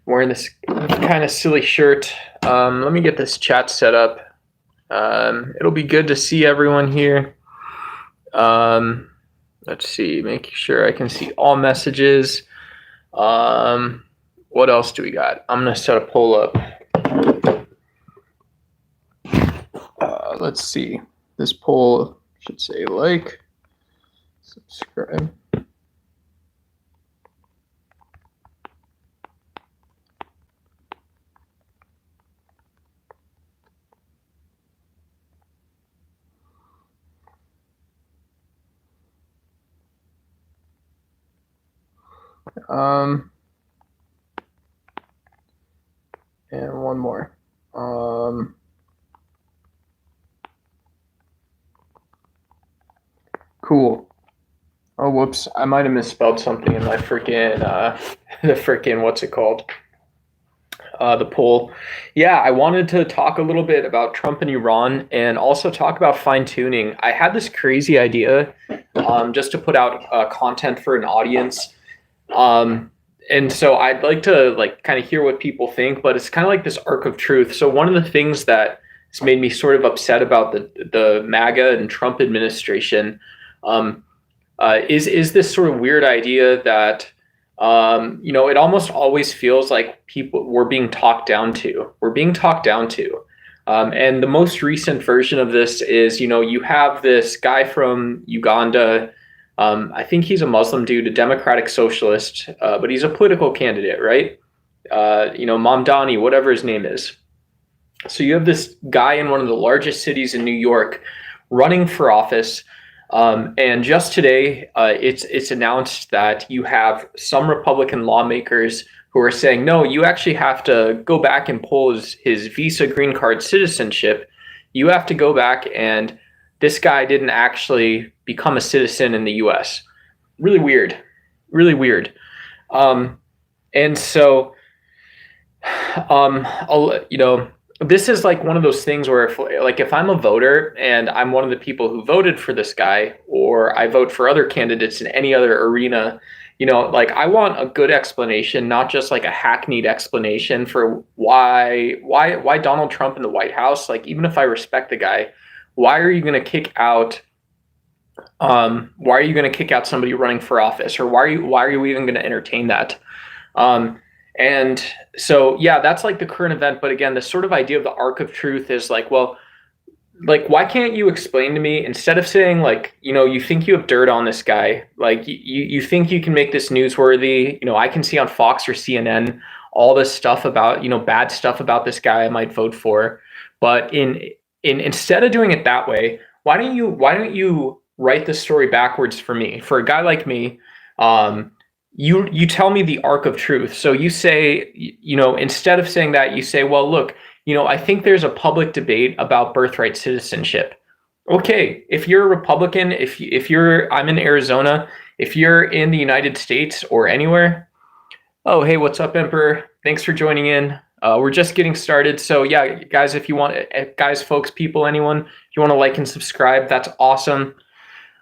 wearing this kind of silly shirt. Let me get this chat set up. It'll be good to see everyone here. Let's see, making sure I can see all messages. What else do we got? I'm gonna set a poll up. Let's see. This poll should say like, subscribe. And one more. Cool. Oh, whoops. I might have misspelled something in my freaking, the freaking, what's it called? The poll. Yeah, I wanted to talk a little bit about Trump and Iran and also talk about fine tuning. I had this crazy idea just to put out content for an audience. And so I'd like to kind of hear what people think, but it's kind of like this arc of truth. So one of the things that has made me sort of upset about the MAGA and Trump administration is this sort of weird idea that it almost always feels like we're being talked down to. We're being talked down to. And the most recent version of this is, you have this guy from Uganda. I think he's a Muslim dude, a democratic socialist, but he's a political candidate, right? Mamdani, whatever his name is. So you have this guy in one of the largest cities in New York running for office. And just today, it's announced that you have some Republican lawmakers who are saying, no, you actually have to go back and pull his visa green card citizenship. You have to go back, and this guy didn't actually become a citizen in the US. Really weird. Really weird. And so, this is like one of those things where if I'm a voter and I'm one of the people who voted for this guy, or I vote for other candidates in any other arena, I want a good explanation, not just like a hackneyed explanation for why Donald Trump in the White House. Like, even if I respect the guy, why are you going to kick out somebody running for office, or why are you even going to entertain that? And so, yeah, that's like the current event. But again, this sort of idea of the arc of truth is like, well, why can't you explain to me, instead of saying you think you have dirt on this guy, you think you can make this newsworthy, I can see on Fox or CNN all this stuff about, bad stuff about this guy I might vote for. But instead of doing it that way, why don't you write the story backwards for me, for a guy like me? You tell me the arc of truth. So you say, instead of saying that, you say, well, look, I think there's a public debate about birthright citizenship. Okay, if you're a Republican, I'm in Arizona, if you're in the United States or anywhere. Oh, hey, what's up, Emperor? Thanks for joining in. We're just getting started. So yeah, guys, if you want, guys, folks, people, anyone, if you want to like and subscribe, that's awesome.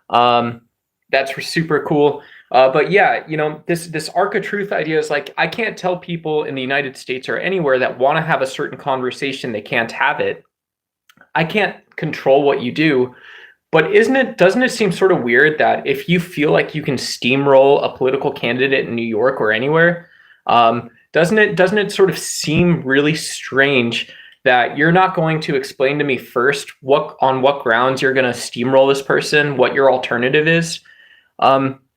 That's super cool. But yeah, this arc of truth idea is like, I can't tell people in the United States or anywhere that want to have a certain conversation, they can't have it. I can't control what you do. But doesn't it seem sort of weird that if you feel like you can steamroll a political candidate in New York or anywhere, doesn't it sort of seem really strange that you're not going to explain to me first on what grounds you're going to steamroll this person, what your alternative is?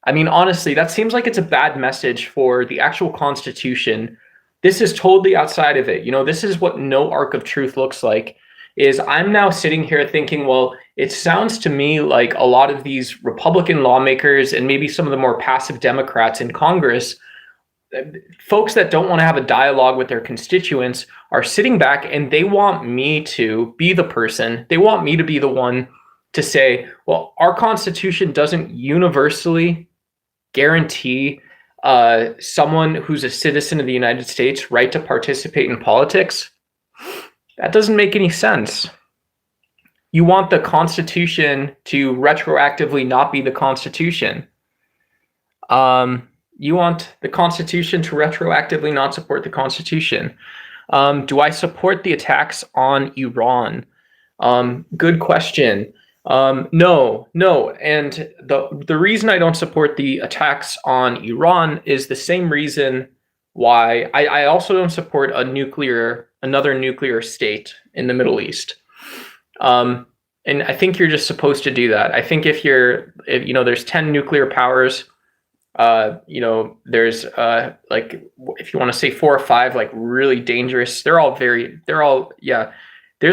I mean, honestly, that seems like it's a bad message for the actual Constitution. This is totally outside of it. This is what no arc of truth looks like. Is I'm now sitting here thinking, well, it sounds to me like a lot of these Republican lawmakers and maybe some of the more passive Democrats in Congress, folks that don't want to have a dialogue with their constituents, are sitting back and they want me to be the person. They want me to be the one to say, well, our Constitution doesn't universally guarantee someone who's a citizen of the United States right to participate in politics. That doesn't make any sense. You want the Constitution to retroactively not be the Constitution. You want the Constitution to retroactively not support the Constitution. Do I support the attacks on Iran? Good question. No. And the reason I don't support the attacks on Iran is the same reason why I also don't support another nuclear state in the Middle East. And I think you're just supposed to do that. I think if there's 10 nuclear powers, there's like, if you want to say 4 or 5 like really dangerous, there's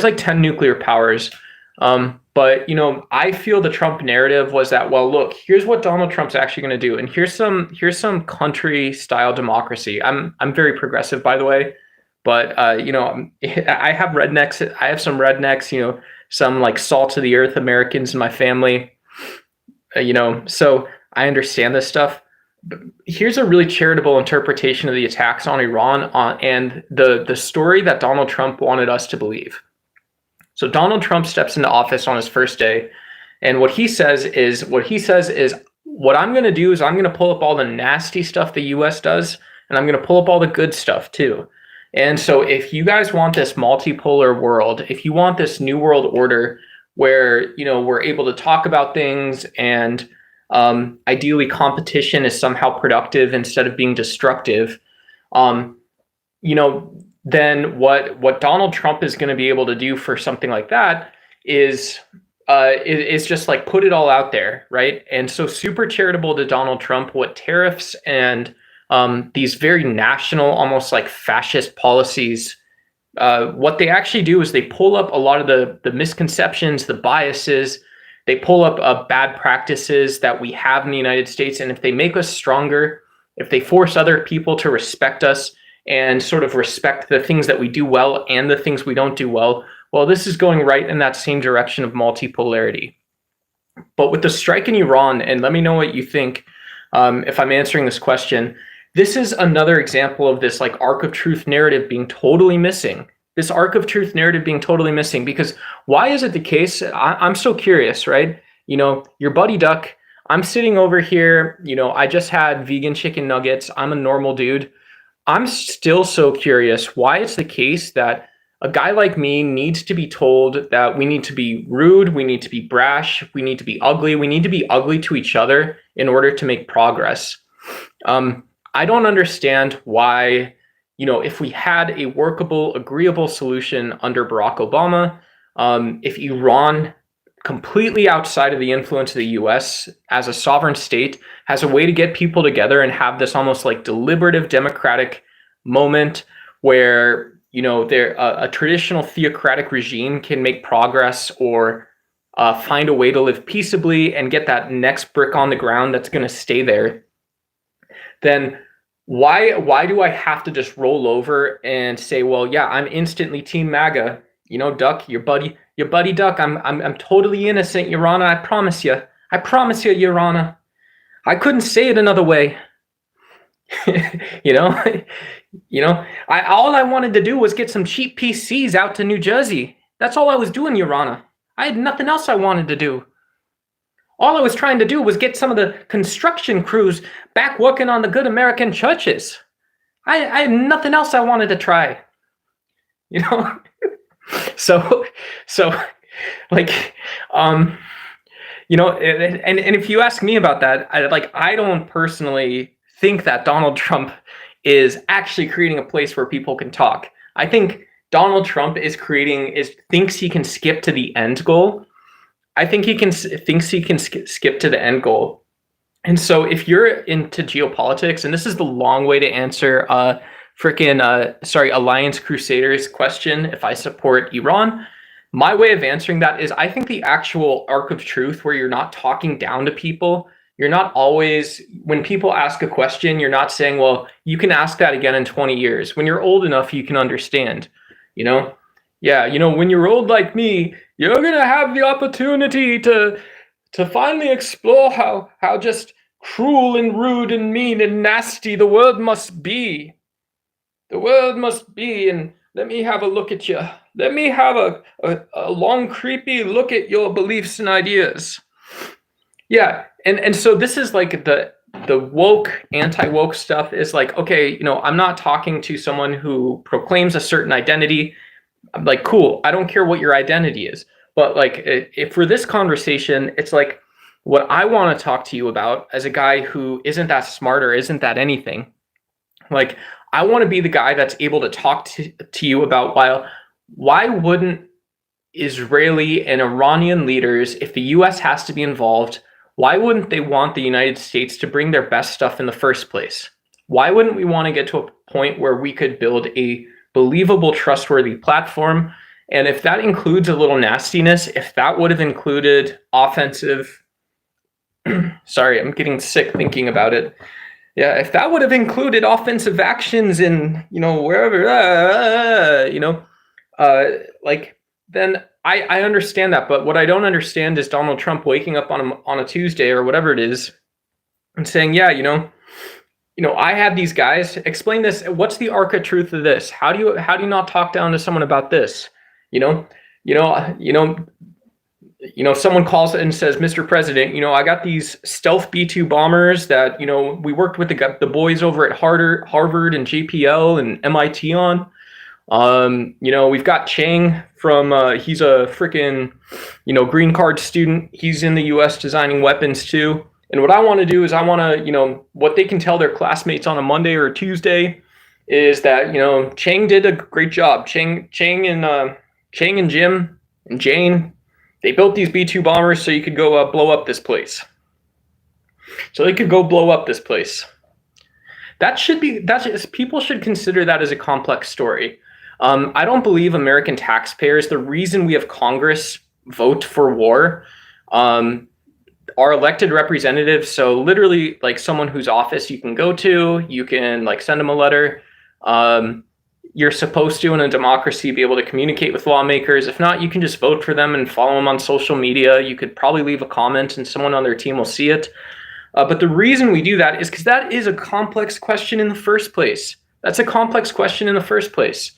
like 10 nuclear powers. But I feel the Trump narrative was that, well, look, here's what Donald Trump's actually going to do, and here's some country style democracy. I'm very progressive, by the way, but I have rednecks. I have some rednecks. Some like salt of the earth Americans in my family. So I understand this stuff. But here's a really charitable interpretation of the attacks on Iran and the story that Donald Trump wanted us to believe. So Donald Trump steps into office on his first day, and what he says is what I'm going to do is I'm going to pull up all the nasty stuff the US does, and I'm going to pull up all the good stuff too. And so if you guys want this multipolar world, if you want this new world order where, we're able to talk about things and ideally competition is somehow productive instead of being destructive, then what Donald Trump is going to be able to do for something like that is just like put it all out there, right? And so super charitable to Donald Trump, what tariffs and these very national, almost like fascist policies, what they actually do is they pull up a lot of the misconceptions, the biases, they pull up bad practices that we have in the United States. And if they make us stronger, if they force other people to respect us and sort of respect the things that we do well and the things we don't do well, this is going right in that same direction of multipolarity. But with the strike in Iran, and let me know what you think if I'm answering this question, this is another example of this like arc of truth narrative being totally missing. This arc of truth narrative being totally missing, because why is it the case? I'm so curious, right? Your buddy Duck, I'm sitting over here, I just had vegan chicken nuggets. I'm a normal dude. I'm still so curious why it's the case that a guy like me needs to be told that we need to be rude, we need to be brash, we need to be ugly, we need to be ugly to each other in order to make progress. I don't understand why, if we had a workable, agreeable solution under Barack Obama, if Iran, completely outside of the influence of the US as a sovereign state, has a way to get people together and have this almost like deliberative democratic moment where, a traditional theocratic regime can make progress or find a way to live peaceably and get that next brick on the ground that's going to stay there, then why do I have to just roll over and say, well, yeah, I'm instantly Team MAGA? Duck, your buddy Duck, I'm totally innocent, Your Honor. I promise you, Your Honor. I couldn't say it another way. All I wanted to do was get some cheap PCs out to New Jersey. That's all I was doing, Your Honor. I had nothing else I wanted to do. All I was trying to do was get some of the construction crews back working on the good American churches. I had nothing else I wanted to try. So like, and if you ask me about that, I don't personally think that Donald Trump is actually creating a place where people can talk. I think Donald Trump thinks he can skip to the end goal. I think thinks he can skip to the end goal. And so if you're into geopolitics, and this is the long way to answer Alliance Crusaders question, if I support Iran, my way of answering that is I think the actual arc of truth where you're not talking down to people, you're not always, when people ask a question, you're not saying, well, you can ask that again in 20 years. When you're old enough, you can understand, Yeah, when you're old like me, you're going to have the opportunity to finally explore how just cruel and rude and mean and nasty the world must be. The world must be, and let me have a look at you. Let me have a long, creepy look at your beliefs and ideas. Yeah, and so this is like the woke, anti-woke stuff is like, okay, you know, I'm not talking to someone who proclaims a certain identity. I'm like, cool, I don't care what your identity is. But like, if for this conversation, it's like, what I want to talk to you about as a guy who isn't that smart or isn't that anything, like, I want to be the guy that's able to talk to you about why wouldn't Israeli and Iranian leaders, if the US has to be involved, why wouldn't they want the United States to bring their best stuff in the first place? Why wouldn't we want to get to a point where we could build a believable, trustworthy platform? And if that includes a little nastiness, if that would have included offensive, sorry, I'm getting sick thinking about it. Yeah, if that would have included offensive actions in, you know, wherever, you know, like, then I understand that. But what I don't understand is Donald Trump waking up on a Tuesday or whatever it is and saying, yeah, you know, I have these guys. Explain this. What's the arc of truth of this? How do you not talk down to someone about this? Someone calls and says, Mr. President, you know, I got these stealth B-2 bombers that, you know, we worked with the boys over at Harvard and JPL and MIT on. You know, we've got Chang from, he's a freaking, you know, green card student. He's in the US designing weapons too. And what I want to do is I want to, you know, what they can tell their classmates on a Monday or a Tuesday is that, you know, Chang did a great job. Chang and Jim and Jane, they built these B-2 bombers so you could go blow up this place. So they could go blow up this place. People should consider that as a complex story. I don't believe American taxpayers, the reason we have Congress vote for war, are elected representatives. So literally, like, someone whose office you can go to, you can like send them a letter. You're supposed to, in a democracy, be able to communicate with lawmakers. If not, you can just vote for them and follow them on social media. You could probably leave a comment and someone on their team will see it. But the reason we do that is because that is a complex question in the first place. That's a complex question in the first place.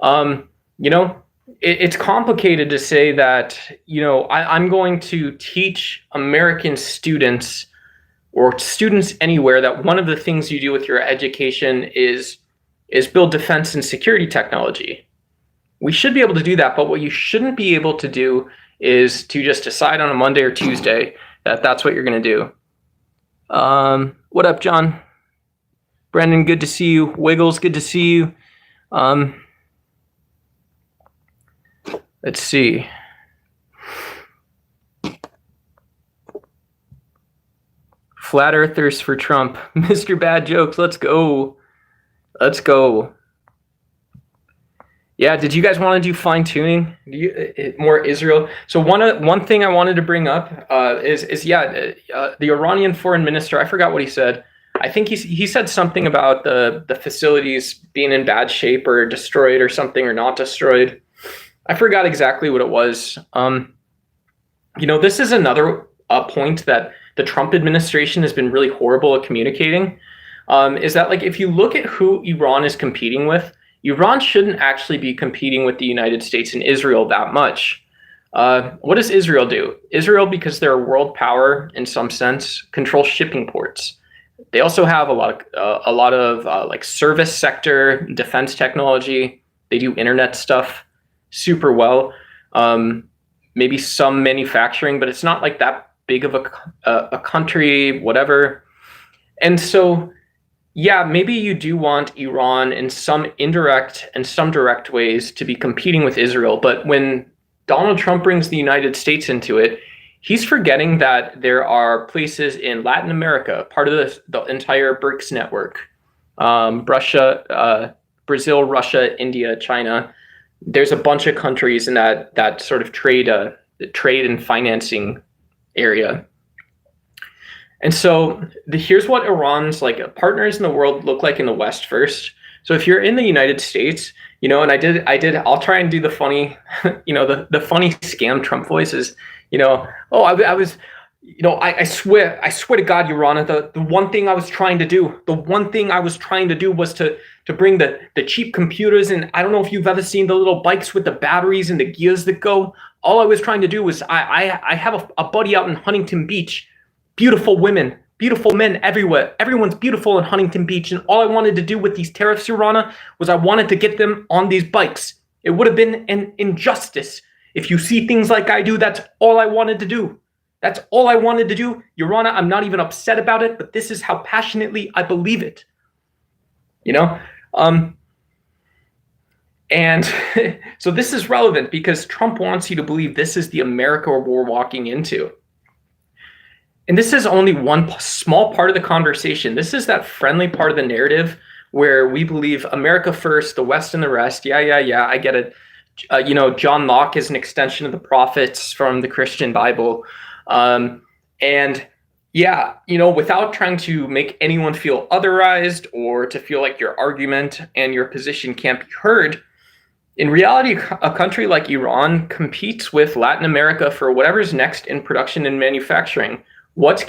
You know, it's complicated to say that, you know, I'm going to teach American students or students anywhere that one of the things you do with your education is build defense and security technology. We should be able to do that, but what you shouldn't be able to do is to just decide on a Monday or Tuesday that that's what you're going to do. What up, John? Brendan, good to see you. Wiggles, good to see you. Let's see. Flat Earthers for Trump. Mr. Bad Jokes, let's go. Let's go. Yeah, did you guys want to do fine-tuning? More Israel? So one thing I wanted to bring up is the Iranian foreign minister, I forgot what he said. I think he said something about the facilities being in bad shape or destroyed or something, or not destroyed. I forgot exactly what it was. You know, this is another point that the Trump administration has been really horrible at communicating, is that, like, if you look at who Iran is competing with, Iran shouldn't actually be competing with the United States and Israel that much. What does Israel do? Israel, because they're a world power in some sense, controls shipping ports. They also have a lot of like service sector, defense technology. They do internet stuff super well. Maybe some manufacturing, but it's not like that big of a country, whatever. And so, yeah, maybe you do want Iran in some indirect and some direct ways to be competing with Israel. But when Donald Trump brings the United States into it, he's forgetting that there are places in Latin America, part of the entire BRICS network, Brazil, Russia, India, China. There's a bunch of countries in that sort of trade and financing area. And so here's what Iran's like partners in the world look like in the West first. So if you're in the United States, you know, and I'll try and do the funny, you know, the funny scam Trump voices, you know, I was, you know, I swear to God, Iran, the one thing I was trying to do was to bring the cheap computers. And I don't know if you've ever seen the little bikes with the batteries and the gears that go. All I was trying to do was I have a buddy out in Huntington Beach, beautiful women, beautiful men everywhere. Everyone's beautiful in Huntington Beach, and all I wanted to do with these tariffs, Your Honor, was I wanted to get them on these bikes. It would have been an injustice. If you see things like I do, that's all I wanted to do. That's all I wanted to do. Your Honor, I'm not even upset about it, but this is how passionately I believe it. You know? And so this is relevant because Trump wants you to believe this is the America we're walking into. And this is only one small part of the conversation. This is that friendly part of the narrative where we believe America first, the West and the rest. Yeah, I get it. John Locke is an extension of the prophets from the Christian Bible. And yeah, without trying to make anyone feel otherized or to feel like your argument and your position can't be heard, in reality, a country like Iran competes with Latin America for whatever's next in production and manufacturing. What's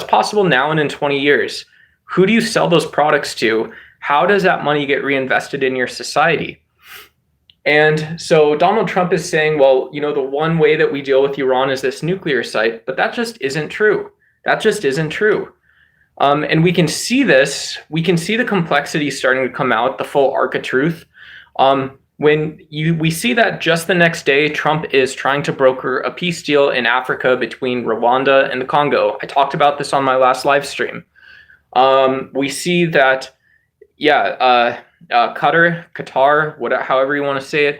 possible now and in 20 years? Who do you sell those products to? How does that money get reinvested in your society? And so Donald Trump is saying, well, the one way that we deal with Iran is this nuclear site, but that just isn't true. That just isn't true. And we can see this. We can see the complexity starting to come out, the full arc of truth. We see that just the next day, Trump is trying to broker a peace deal in Africa between Rwanda and the Congo. I talked about this on my last live stream. We see that, Qatar, however you want to say it.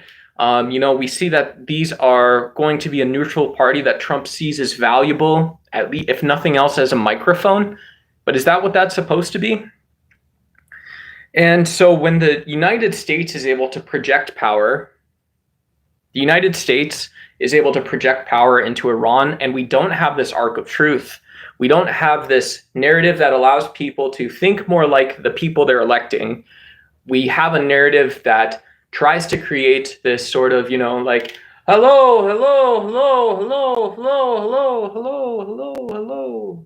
We see that these are going to be a neutral party that Trump sees as valuable, at least if nothing else, as a microphone. But is that what that's supposed to be? And so when the United States is able to project power, the United States is able to project power into Iran, and we don't have this arc of truth. We don't have this narrative that allows people to think more like the people they're electing. We have a narrative that tries to create this sort of, like, hello, hello, hello, hello, hello, hello, hello, hello, hello.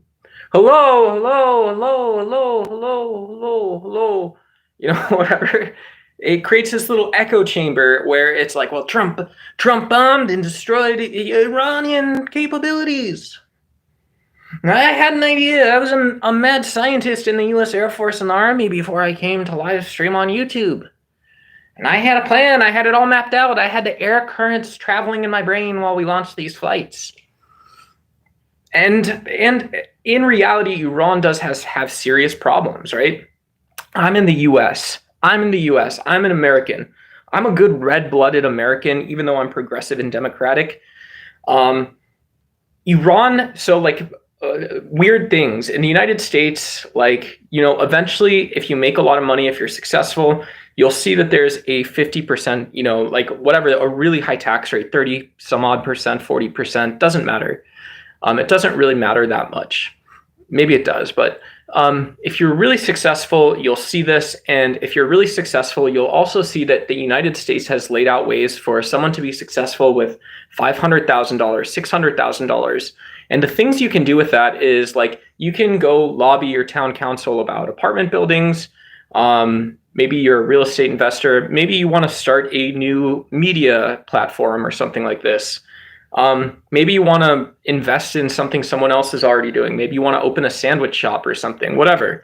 Hello, hello, hello, hello, hello, hello, hello. Whatever. It creates this little echo chamber where it's like, well, Trump bombed and destroyed Iranian capabilities. I had an idea. I was a mad scientist in the U.S. Air Force and Army before I came to live stream on YouTube. And I had a plan. I had it all mapped out. I had the air currents traveling in my brain while we launched these flights. And in reality, Iran does have serious problems, right? I'm in the U.S. I'm an American. I'm a good red-blooded American, even though I'm progressive and democratic. Iran, so weird things in the United States, eventually, if you make a lot of money, if you're successful, you'll see that there's a 50%, a really high tax rate, 30 some odd percent, 40%, doesn't matter. It doesn't really matter that much. Maybe it does, but if you're really successful, you'll see this. And if you're really successful, you'll also see that the United States has laid out ways for someone to be successful with $500,000, $600,000. And the things you can do with that is you can go lobby your town council about apartment buildings. Maybe you're a real estate investor. Maybe you want to start a new media platform or something like this. Maybe you want to invest in something someone else is already doing. Maybe you want to open a sandwich shop or something, whatever.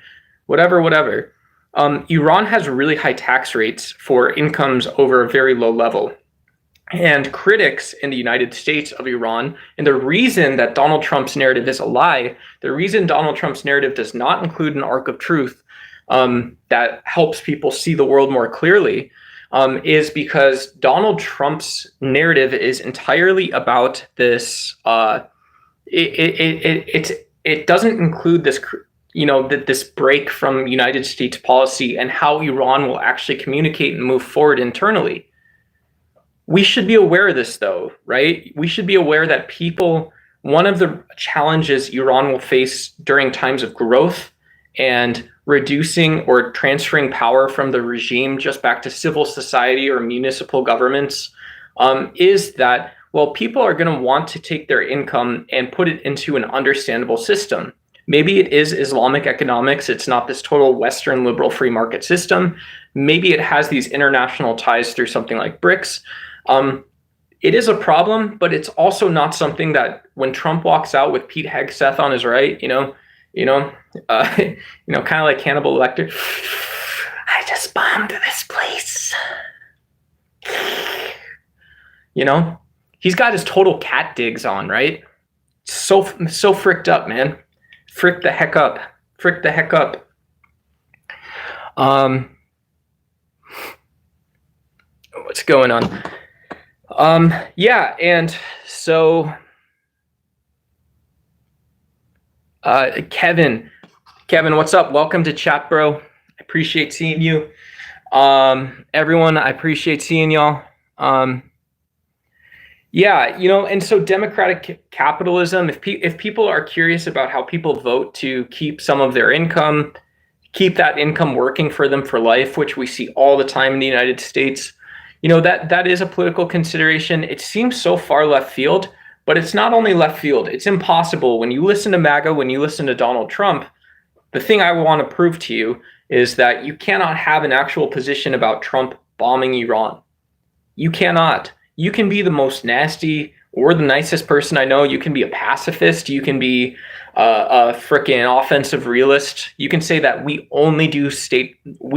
Iran has really high tax rates for incomes over a very low level. And critics in the United States of Iran, and the reason that Donald Trump's narrative is a lie, the reason Donald Trump's narrative does not include an arc of truth that helps people see the world more clearly, is because Donald Trump's narrative is entirely about this. It doesn't include this, this break from United States policy and how Iran will actually communicate and move forward internally. We should be aware of this, though, right? We should be aware that one of the challenges Iran will face during times of growth and reducing or transferring power from the regime just back to civil society or municipal governments is that, people are going to want to take their income and put it into an understandable system. Maybe it is Islamic economics. It's not this total Western liberal free market system. Maybe it has these international ties through something like BRICS. It is a problem, but it's also not something that when Trump walks out with Pete Hegseth on his right, you know, kind of like Hannibal Lecter. I just bombed this place. You know, he's got his total cat digs on, right? So fricked up, man. Frick the heck up. Frick the heck up. What's going on? Yeah, and so Kevin, what's up? Welcome to chat, bro. I appreciate seeing you. Everyone, I appreciate seeing y'all. Yeah, and so democratic capitalism, if people are curious about how people vote to keep some of their income, keep that income working for them for life, which we see all the time in the United States, that is a political consideration. It seems so far left field, but it's not only left field, it's impossible. When you listen to MAGA, when you listen to Donald Trump, the thing I want to prove to you is that you cannot have an actual position about Trump bombing Iran. You cannot. You can be the most nasty or the nicest person I know. You can be a pacifist. You can be a freaking offensive realist. You can say that we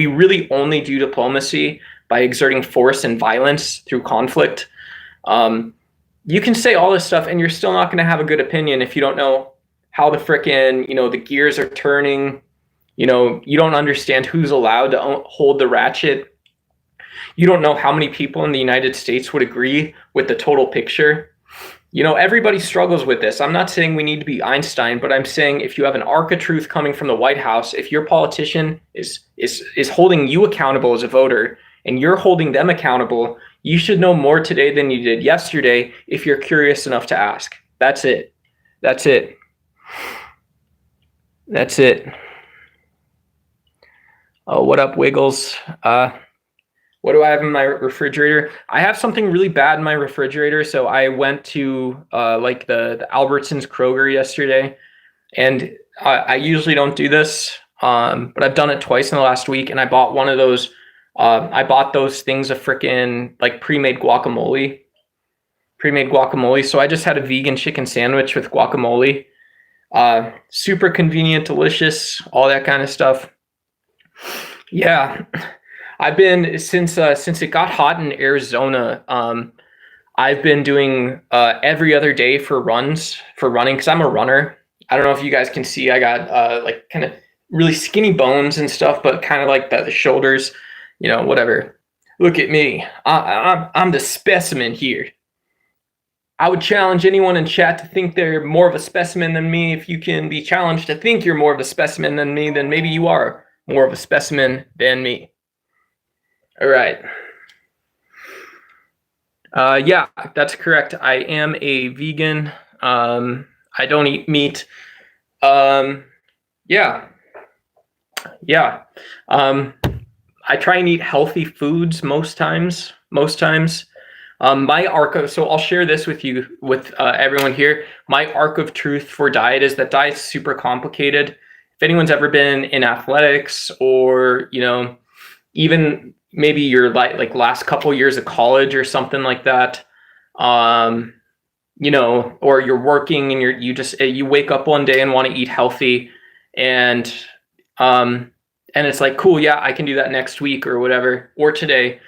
really only do diplomacy by exerting force and violence through conflict. You can say all this stuff and you're still not going to have a good opinion if you don't know how the frickin', the gears are turning. You don't understand who's allowed to hold the ratchet. You don't know how many people in the United States would agree with the total picture. Everybody struggles with this. I'm not saying we need to be Einstein, but I'm saying if you have an arc of truth coming from the White House, if your politician is holding you accountable as a voter and you're holding them accountable, you should know more today than you did yesterday if you're curious enough to ask. That's it. That's it. That's it. Oh, what up, Wiggles? What do I have in my refrigerator? I have something really bad in my refrigerator. So I went to like the Albertsons Kroger yesterday, and I usually don't do this, but I've done it twice in the last week. And I bought one of those. I bought those things of freaking like pre-made guacamole. So I just had a vegan chicken sandwich with guacamole. Super convenient, delicious, all that kind of stuff. Yeah. I've been since it got hot in Arizona. I've been doing every other day for running because I'm a runner. I don't know if you guys can see. I got like kind of really skinny bones and stuff, but kind of like the shoulders, whatever. Look at me. I'm the specimen here. I would challenge anyone in chat to think they're more of a specimen than me. If you can be challenged to think you're more of a specimen than me, then maybe you are more of a specimen than me. All right. Yeah, that's correct. I am a vegan. I don't eat meat. Yeah. I try and eat healthy foods most times. My arc so I'll share this with you, with everyone here. My arc of truth for diet is that diet's super complicated. If anyone's ever been in athletics or, even maybe your like last couple years of college or something like that, or you're working and you wake up one day and want to eat healthy, and it's like, cool, yeah, I can do that next week or whatever, or today.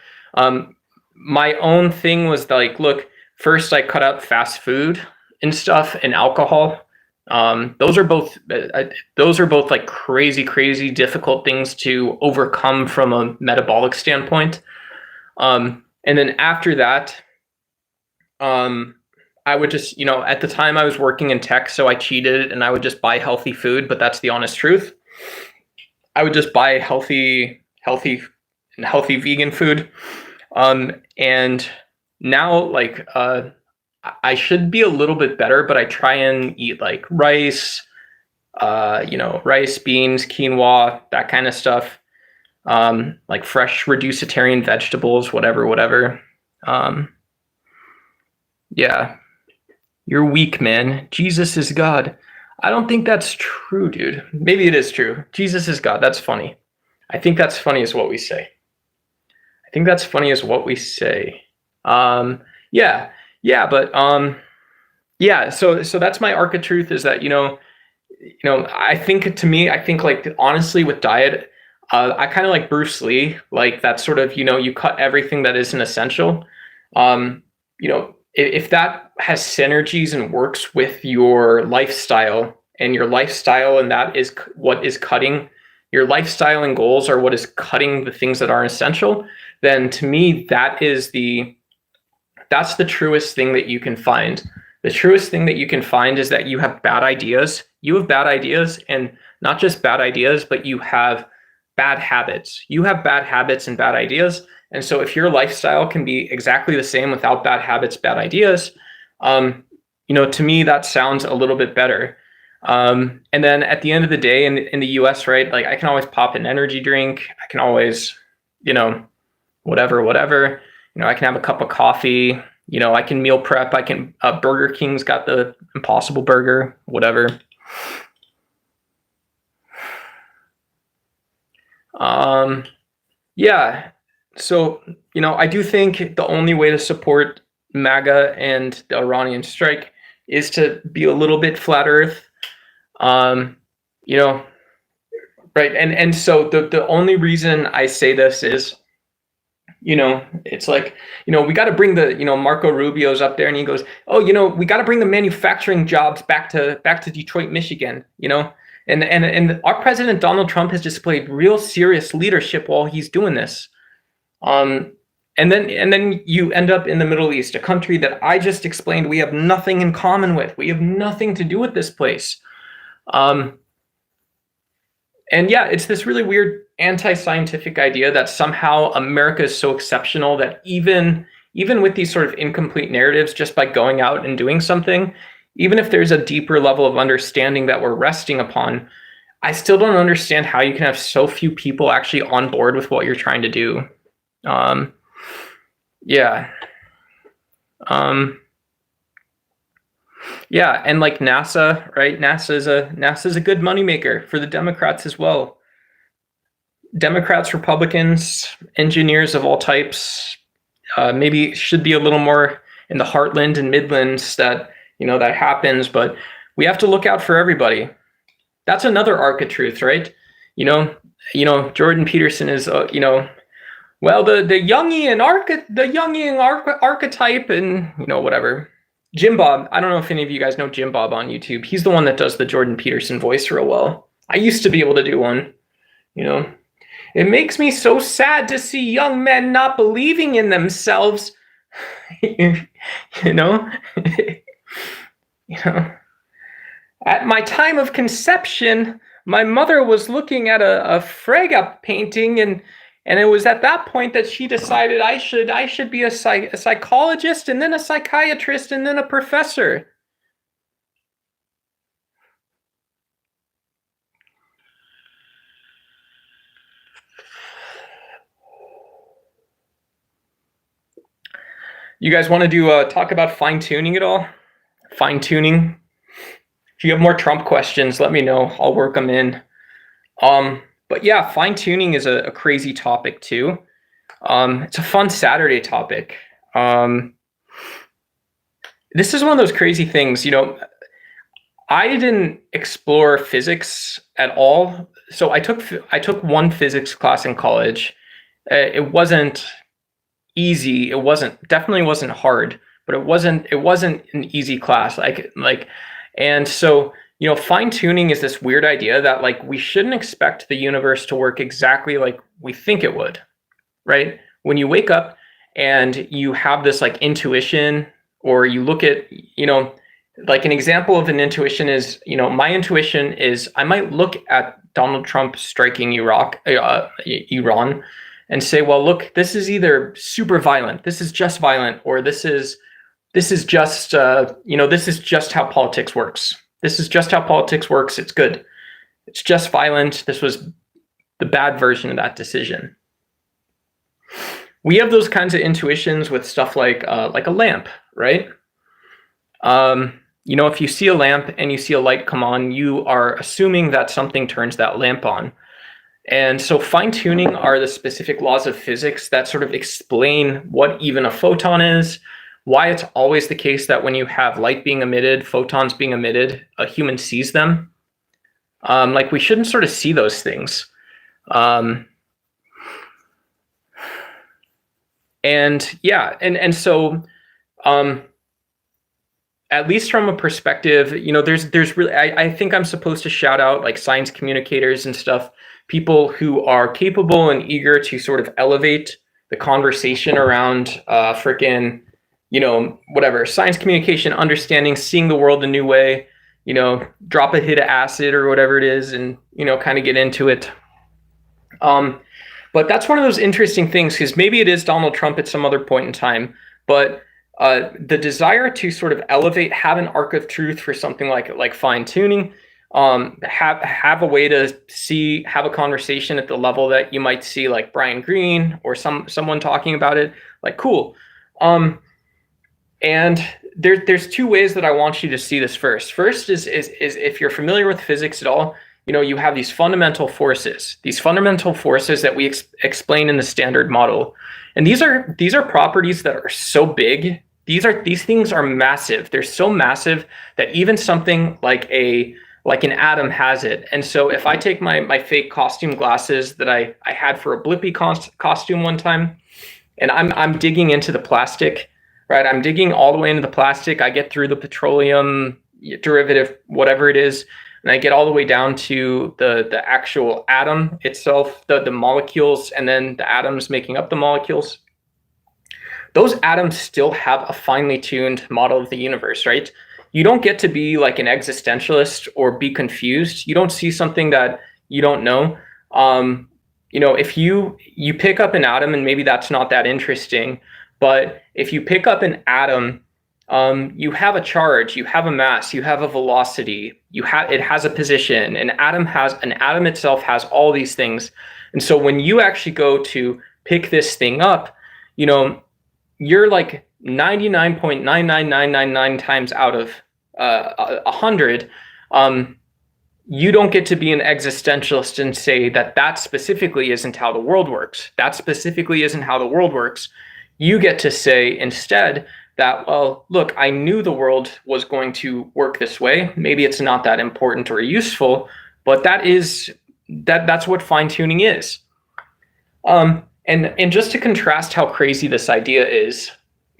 My own thing was like, look, first I cut out fast food and stuff and alcohol. Those are both like crazy difficult things to overcome from a metabolic standpoint. And then after that, I would just, at the time I was working in tech, so I cheated and I would just buy healthy food, but that's the honest truth. I would just buy healthy vegan food. And now like, I should be a little bit better, but I try and eat like rice, rice, beans, quinoa, that kind of stuff. Like fresh reducitarian vegetables, whatever. Yeah. You're weak, man. Jesus is God. I don't think that's true, dude. Maybe it is true. Jesus is God. That's funny. I think that's funny is what we say. Yeah, but so that's my arc of truth, is that I think to me, I think like honestly with diet, I kind of like Bruce Lee, like that sort of, you cut everything that isn't essential. If that has synergies and works with your lifestyle and that is what is cutting your lifestyle and goals are what is cutting the things that aren't essential, then to me, that's the truest thing that you can find. The truest thing that you can find is that you have bad ideas. You have bad ideas, and not just bad ideas, but you have bad habits. You have bad habits and bad ideas. And so if your lifestyle can be exactly the same without bad habits, bad ideas, to me, that sounds a little bit better. And then at the end of the day in the US, right, like I can always pop an energy drink. I can always, whatever. I can have a cup of coffee. I can meal prep. I can, Burger King's got the Impossible Burger, whatever. Yeah. So, I do think the only way to support MAGA and the Iranian strike is to be a little bit flat earth. You know, right. And so the only reason I say this is, it's like, we got to bring the, Marco Rubio's up there and he goes, oh, we got to bring the manufacturing jobs back to Detroit, Michigan, and our president, Donald Trump, has displayed real serious leadership while he's doing this. And then you end up in the Middle East, a country that I just explained we have nothing in common with. We have nothing to do with this place. And yeah, it's this really weird anti-scientific idea that somehow America is so exceptional that even with these sort of incomplete narratives, just by going out and doing something, even if there's a deeper level of understanding that we're resting upon, I still don't understand how you can have so few people actually on board with what you're trying to do. Yeah. Yeah, and like NASA, right? NASA's a good moneymaker for the Democrats as well. Democrats, Republicans, engineers of all types, maybe should be a little more in the heartland and Midlands that that happens, but we have to look out for everybody. That's another arc of truth, right? Jordan Peterson is well, the Jungian archetype and whatever. Jim Bob, I don't know if any of you guys know Jim Bob on YouTube. He's the one that does the Jordan Peterson voice real well. I used to be able to do one. It makes me so sad to see young men not believing in themselves. At my time of conception, my mother was looking at a Frege painting, and it was at that point that she decided I should be a psychologist, and then a psychiatrist, and then a professor. You guys want to do talk about fine tuning at all? Fine tuning. If you have more Trump questions, let me know. I'll work them in. But yeah, fine tuning is a crazy topic too. It's a fun Saturday topic. This is one of those crazy things. I didn't explore physics at all. So I took one physics class in college. It wasn't easy. Definitely wasn't hard, but it wasn't an easy class. And so, fine tuning is this weird idea that like we shouldn't expect the universe to work exactly like we think it would, right? When you wake up and you have this like intuition, or you look at, like an example of an intuition is, my intuition is I might look at Donald Trump striking Iran and say, well, look, this is either super violent, this is just violent, or this is just, this is just how politics works. This is just how politics works. It's good. It's just violent. This was the bad version of that decision. We have those kinds of intuitions with stuff like a lamp, right? If you see a lamp and you see a light come on, you are assuming that something turns that lamp on. And so fine tuning are the specific laws of physics that sort of explain what even a photon is, why it's always the case that when you have light being emitted, photons being emitted, a human sees them. Like we shouldn't sort of see those things. And yeah, and so at least from a perspective, there's really, I think I'm supposed to shout out like science communicators and stuff, people who are capable and eager to sort of elevate the conversation around frickin', whatever, science communication, understanding, seeing the world a new way, drop a hit of acid or whatever it is and, kind of get into it. But that's one of those interesting things, because maybe it is Donald Trump at some other point in time, but the desire to sort of elevate, have an arc of truth for something like fine tuning, have a way to have a conversation at the level that you might see like Brian Greene or someone talking about it, like cool. And there's two ways that I want you to see this first. First is if you're familiar with physics at all, you have these fundamental forces that we explain in the Standard Model. And these are properties that are so big. These things are massive. They're so massive that even something like an atom has it. And so if I take my fake costume glasses that I had for a Blippi costume one time, and I'm digging into the plastic, right? I'm digging all the way into the plastic. I get through the petroleum derivative, whatever it is, and I get all the way down to the actual atom itself, the molecules, and then the atoms making up the molecules. Those atoms still have a finely tuned model of the universe, right? You don't get to be like an existentialist or be confused. You don't see something that you don't know. If you pick up an atom, and maybe that's not that interesting, but if you pick up an atom, you have a charge, you have a mass, you have a velocity, it has a position. An atom itself has all these things. And so when you actually go to pick this thing up, you're like 99.99999 times out of 100. You don't get to be an existentialist and say that specifically isn't how the world works. That specifically isn't how the world works. You get to say instead that, well, look, I knew the world was going to work this way. Maybe it's not that important or useful, but that's what fine tuning is. And just to contrast how crazy this idea is,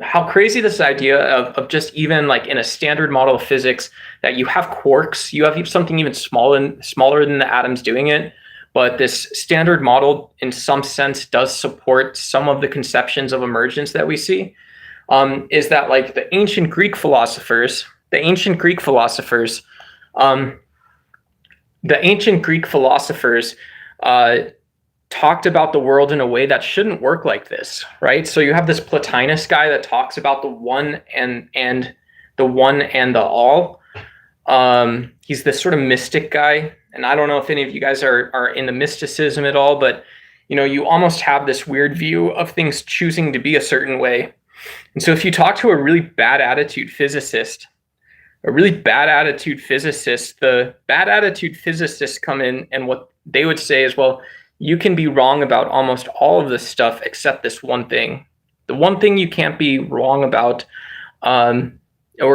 of just even like in a standard model of physics that you have quarks, you have something even smaller than the atoms doing it, but this standard model in some sense does support some of the conceptions of emergence that we see, is that like the ancient Greek philosophers talked about the world in a way that shouldn't work like this, right? So you have this Plotinus guy that talks about the one and the all. He's this sort of mystic guy, and I don't know if any of you guys are into mysticism at all, but you almost have this weird view of things choosing to be a certain way. And so if you talk to a really bad attitude physicist, the bad attitude physicists come in, and what they would say is, well, you can be wrong about almost all of this stuff except this one thing. The one thing you can't be wrong about, or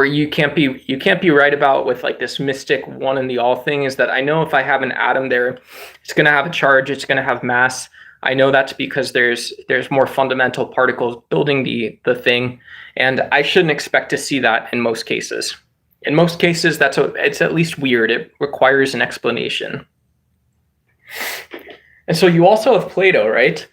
you can't be right about with like this mystic one and the all thing, is that I know if I have an atom there, it's going to have a charge, it's going to have mass. I know that's because there's more fundamental particles building the thing, and I shouldn't expect to see that in most cases. In most cases, it's at least weird. It requires an explanation. And so you also have Plato, right?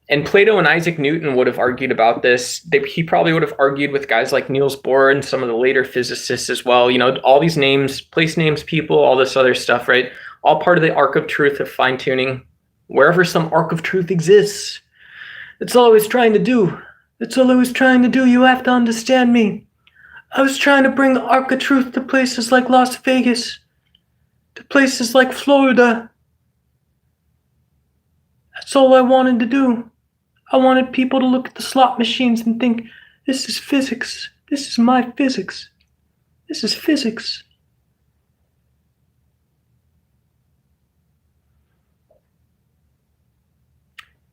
And Plato and Isaac Newton would have argued about this. He probably would have argued with guys like Niels Bohr and some of the later physicists as well. All these names, place names, people, all this other stuff, right? All part of the arc of truth of fine tuning. Wherever some arc of truth exists, it's all I was trying to do. You have to understand me. I was trying to bring the arc of truth to places like Las Vegas, to places like Florida. That's all I wanted to do. I wanted people to look at the slot machines and think, this is physics. This is my physics. This is physics.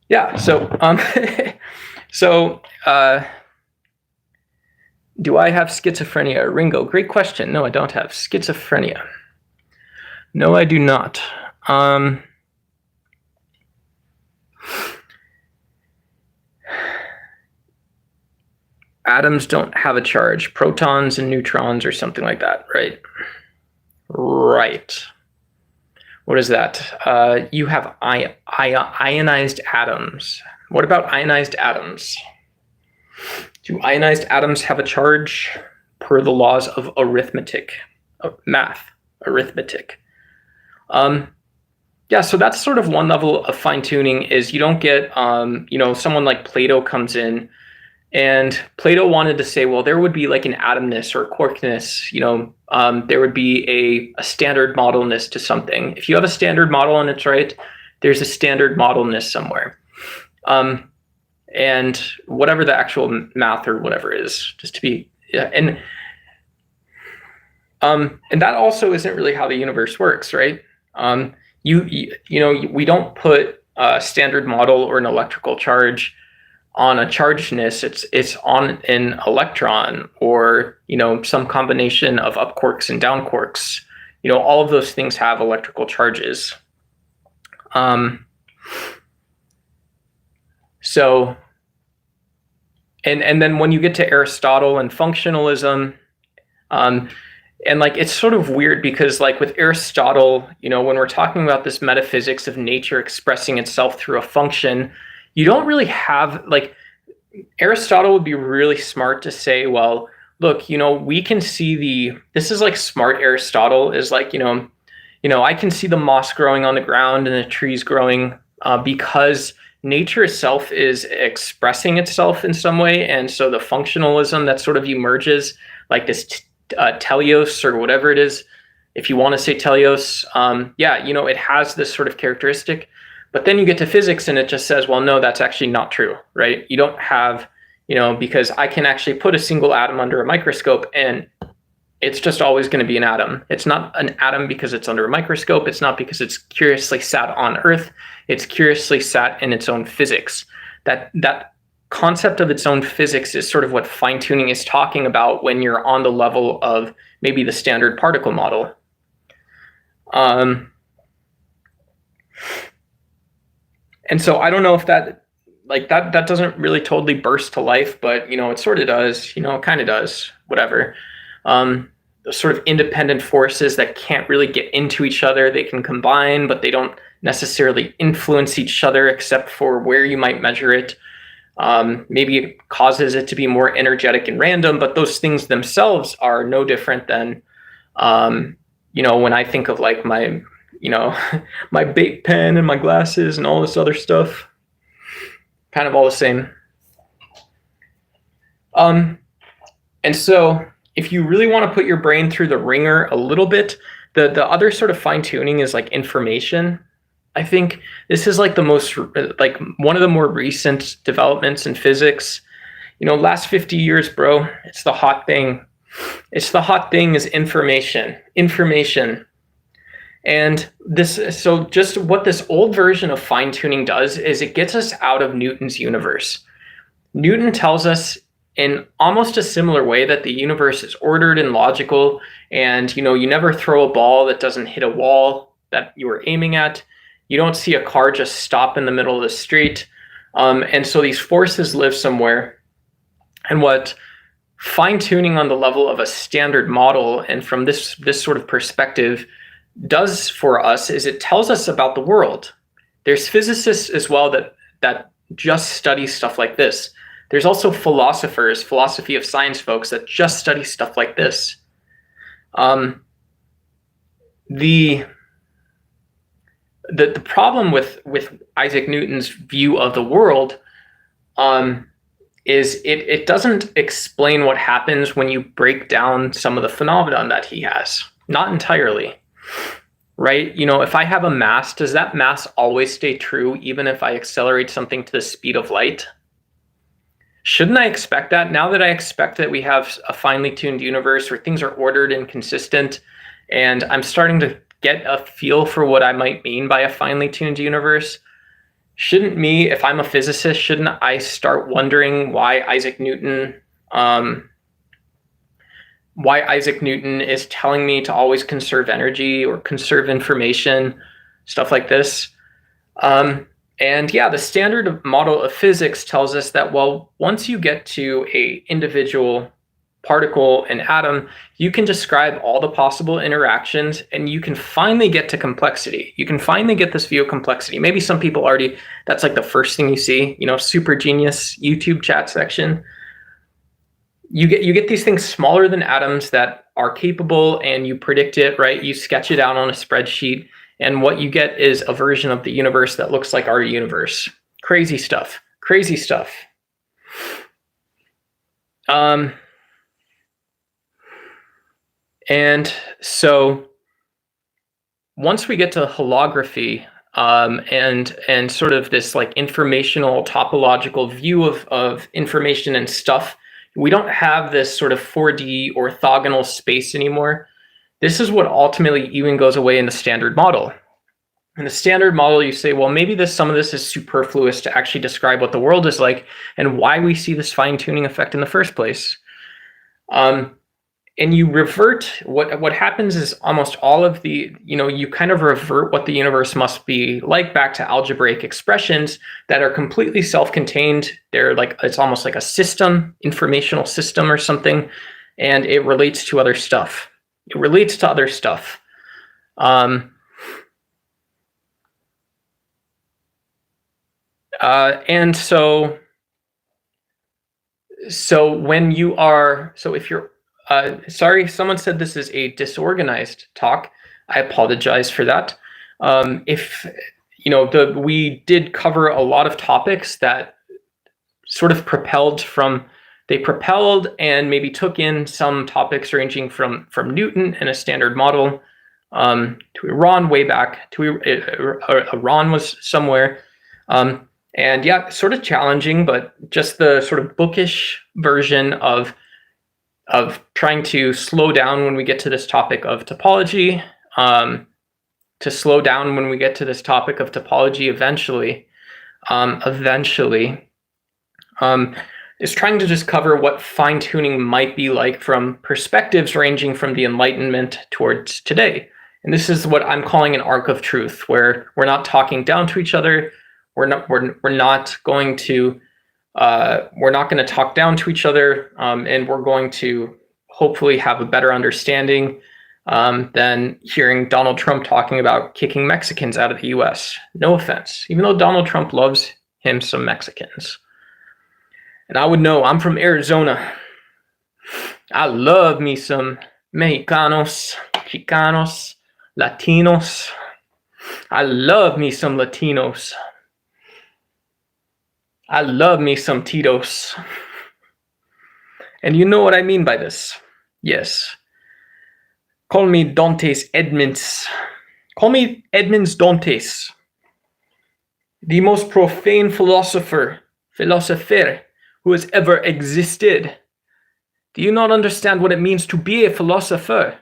Yeah, so do I have schizophrenia? Ringo, great question. No, I don't have schizophrenia. No, I do not. Atoms don't have a charge. Protons and neutrons or something like that, right? Right. What is that? You have ionized atoms. What about ionized atoms? Do ionized atoms have a charge per the laws of arithmetic, math, arithmetic? Yeah, so that's sort of one level of fine tuning. Is you don't get, someone like Plato comes in, and Plato wanted to say, well, there would be like an atomness or quarkness, there would be a standard modelness to something. If you have a standard model and it's right, there's a standard modelness somewhere. And whatever the actual math or whatever is, just to be, yeah, and that also isn't really how the universe works, right? We don't put a standard model or an electrical charge on a chargedness. It's on an electron or some combination of up quarks and down quarks. All of those things have electrical charges. So and then when you get to Aristotle and functionalism, and like it's sort of weird because like with Aristotle, when we're talking about this metaphysics of nature expressing itself through a function, you don't really have, like, Aristotle would be really smart to say, well, look, we can see this is like smart Aristotle is like, I can see the moss growing on the ground and the trees growing because nature itself is expressing itself in some way. And so the functionalism that sort of emerges, like this teleos or whatever it is, if you want to say teleos, it has this sort of characteristic. But then you get to physics and it just says, well, no, that's actually not true, right? You don't have, because I can actually put a single atom under a microscope and it's just always going to be an atom. It's not an atom because it's under a microscope. It's not because it's curiously sat on Earth. It's curiously sat in its own physics. That concept of its own physics is sort of what fine-tuning is talking about when you're on the level of maybe the standard particle model. And so I don't know if that doesn't really totally burst to life, but it sort of does, it kind of does, whatever. Those sort of independent forces that can't really get into each other, they can combine, but they don't necessarily influence each other except for where you might measure it. Maybe it causes it to be more energetic and random, but those things themselves are no different than, when I think of like my, my Bic pen and my glasses and all this other stuff, kind of all the same. And so if you really want to put your brain through the ringer a little bit, the other sort of fine tuning is like information. I think this is like one of the more recent developments in physics. Last 50 years, bro, it's the hot thing. It's the hot thing is information. And just what this old version of fine tuning does is it gets us out of Newton's universe. Newton tells us in almost a similar way that the universe is ordered and logical, and you never throw a ball that doesn't hit a wall that you were aiming at. You don't see a car just stop in the middle of the street. And so these forces live somewhere. And what fine-tuning on the level of a standard model and from this sort of perspective does for us is it tells us about the world. There's physicists as well that just study stuff like this. There's also philosophers, philosophy of science folks that just study stuff like this. The problem with Isaac Newton's view of the world is it doesn't explain what happens when you break down some of the phenomenon that he has. Not entirely, right? If I have a mass, does that mass always stay true even if I accelerate something to the speed of light? Shouldn't I expect that? Now that I expect that we have a finely tuned universe where things are ordered and consistent, and I'm starting to get a feel for what I might mean by a finely tuned universe, shouldn't me, if I'm a physicist, shouldn't I start wondering why Isaac Newton why Isaac Newton is telling me to always conserve energy or conserve information, stuff like this. And yeah, the standard model of physics tells us that, well, once you get to a individual particle and atom, you can describe all the possible interactions and you can finally get to complexity. You can finally get this view of complexity. Maybe some people already, that's like the first thing you see, super genius YouTube chat section. You get these things smaller than atoms that are capable, and you predict it, right? You sketch it out on a spreadsheet, and what you get is a version of the universe that looks like our universe. Crazy stuff. Crazy stuff. And so once we get to holography, and sort of this like informational topological view of information and stuff, we don't have this sort of 4D orthogonal space anymore. This is what ultimately even goes away in the standard model. In the standard model, you say, well, maybe some of this is superfluous to actually describe what the world is like and why we see this fine-tuning effect in the first place. And you revert, what happens is almost all of the, you kind of revert what the universe must be like back to algebraic expressions that are completely self-contained. They're like, it's almost like a system, informational system or something, and it relates to other stuff. It relates to other stuff. And so when you are, so if you're, sorry, someone said this is a disorganized talk. I apologize for that. If, we did cover a lot of topics that sort of propelled and maybe took in some topics ranging from Newton and a standard model to Iran way back, to Iran was somewhere. And yeah, sort of challenging, but just the sort of bookish version of trying to slow down when we get to this topic of topology, to slow down when we get to this topic of topology eventually, is trying to just cover what fine-tuning might be like from perspectives ranging from the Enlightenment towards today. And this is what I'm calling an arc of truth, where we're not talking down to each other. We're not going to talk down to each other, and we're going to hopefully have a better understanding than hearing Donald Trump talking about kicking Mexicans out of the US. No offense, even though Donald Trump loves him some Mexicans. And I would know, I'm from Arizona. I love me some Mexicanos, Chicanos, Latinos. I love me some Latinos. I love me some Tito's. And you know what I mean by this. Yes. Call me Dantes Edmonds. Call me Edmonds Dantes. The most profane philosopher who has ever existed. Do you not understand what it means to be a philosopher?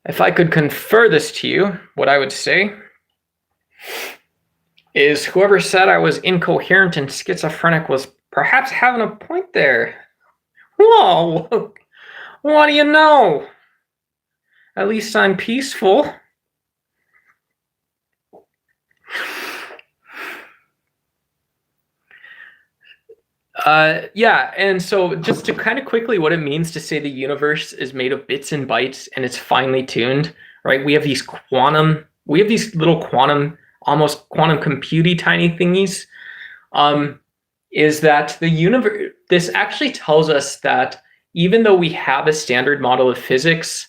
If I could confer this to you, what I would say is whoever said I was incoherent and schizophrenic was perhaps having a point there. Whoa! What do you know? At least I'm peaceful. Yeah, and so just to kind of quickly what it means to say the universe is made of bits and bytes and it's finely tuned, right? We have these little quantum, almost quantum computey tiny thingies, is that the universe, this actually tells us that even though we have a standard model of physics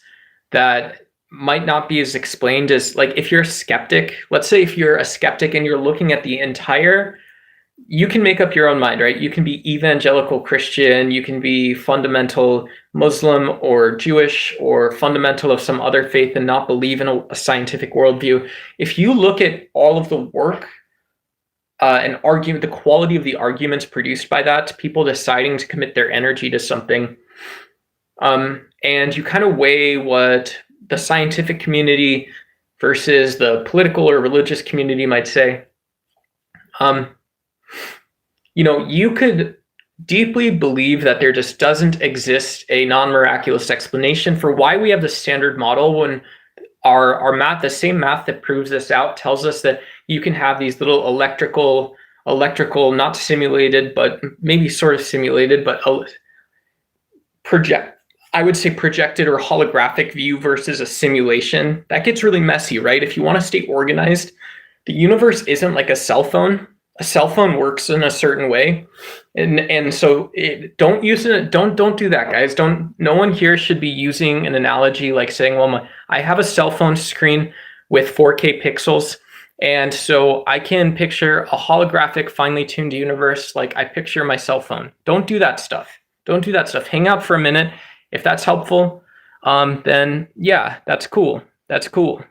that might not be as explained as, like, if you're a skeptic, let's say if you're a skeptic and you're looking at the entire, you can make up your own mind, right? You can be evangelical Christian, you can be fundamental Muslim or Jewish or fundamental of some other faith and not believe in a scientific worldview. If you look at all of the work and argument, the quality of the arguments produced by that, people deciding to commit their energy to something, and you kind of weigh what the scientific community versus the political or religious community might say, you could deeply believe that there just doesn't exist a non-miraculous explanation for why we have the standard model when our math, the same math that proves this out, tells us that you can have these little electrical, not simulated, but maybe sort of simulated, but I would say projected or holographic view versus a simulation. That gets really messy, right? If you want to stay organized, the universe isn't like a cell phone. A cell phone works in a certain way, and so don't use it. Don't do that, guys. Don't. No one here should be using an analogy like saying, "Well, I have a cell phone screen with 4K pixels, and so I can picture a holographic, finely tuned universe like I picture my cell phone." Don't do that stuff. Don't do that stuff. Hang out for a minute. If that's helpful, then yeah, that's cool. That's cool.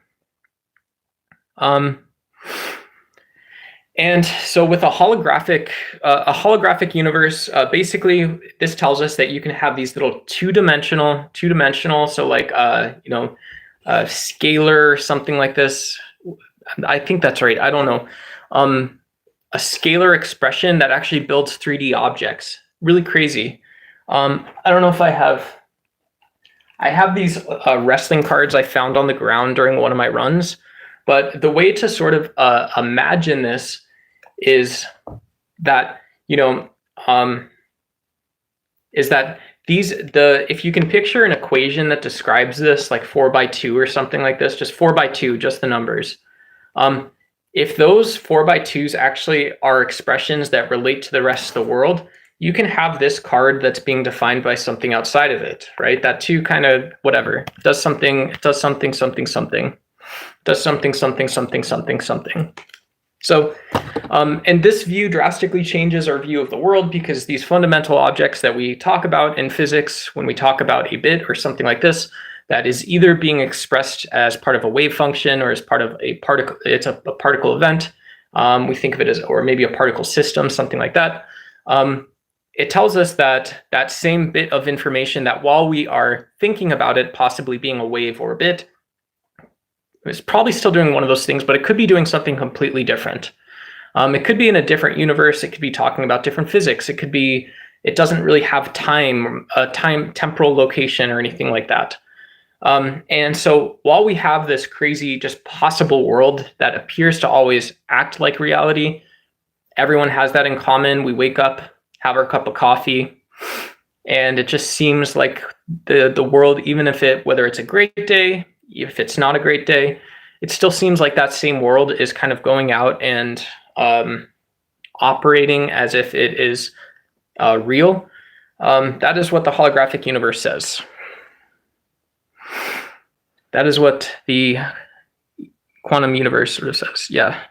And so with a holographic universe, basically this tells us that you can have these little two-dimensional, so like scalar, something like this. I think that's right. I don't know. A scalar expression that actually builds 3D objects. Really crazy. I don't know if I have these wrestling cards I found on the ground during one of my runs. But the way to sort of imagine this is that, if you can picture an equation that describes this, like 4x2 or something like this, just 4x2, just the numbers. If those 4x2s actually are expressions that relate to the rest of the world, you can have this card that's being defined by something outside of it, right? That 2 kind of whatever does something, something. Does something. So, and this view drastically changes our view of the world, because these fundamental objects that we talk about in physics, when we talk about a bit or something like this, that is either being expressed as part of a wave function or as part of a particle, it's a particle event. We think of it as, or maybe a particle system, something like that. It tells us that that same bit of information, that while we are thinking about it possibly being a wave or a bit, it's probably still doing one of those things, but it could be doing something completely different. It could be in a different universe. It could be talking about different physics. It could be, it doesn't really have temporal location or anything like that. And so while we have this crazy, just possible world that appears to always act like reality, everyone has that in common. We wake up, have our cup of coffee, and it just seems like the world, even if whether it's a great day, if it's not a great day, it still seems like that same world is kind of going out and operating as if it is real. That is what the holographic universe says. That is what the quantum universe sort of says. Yeah.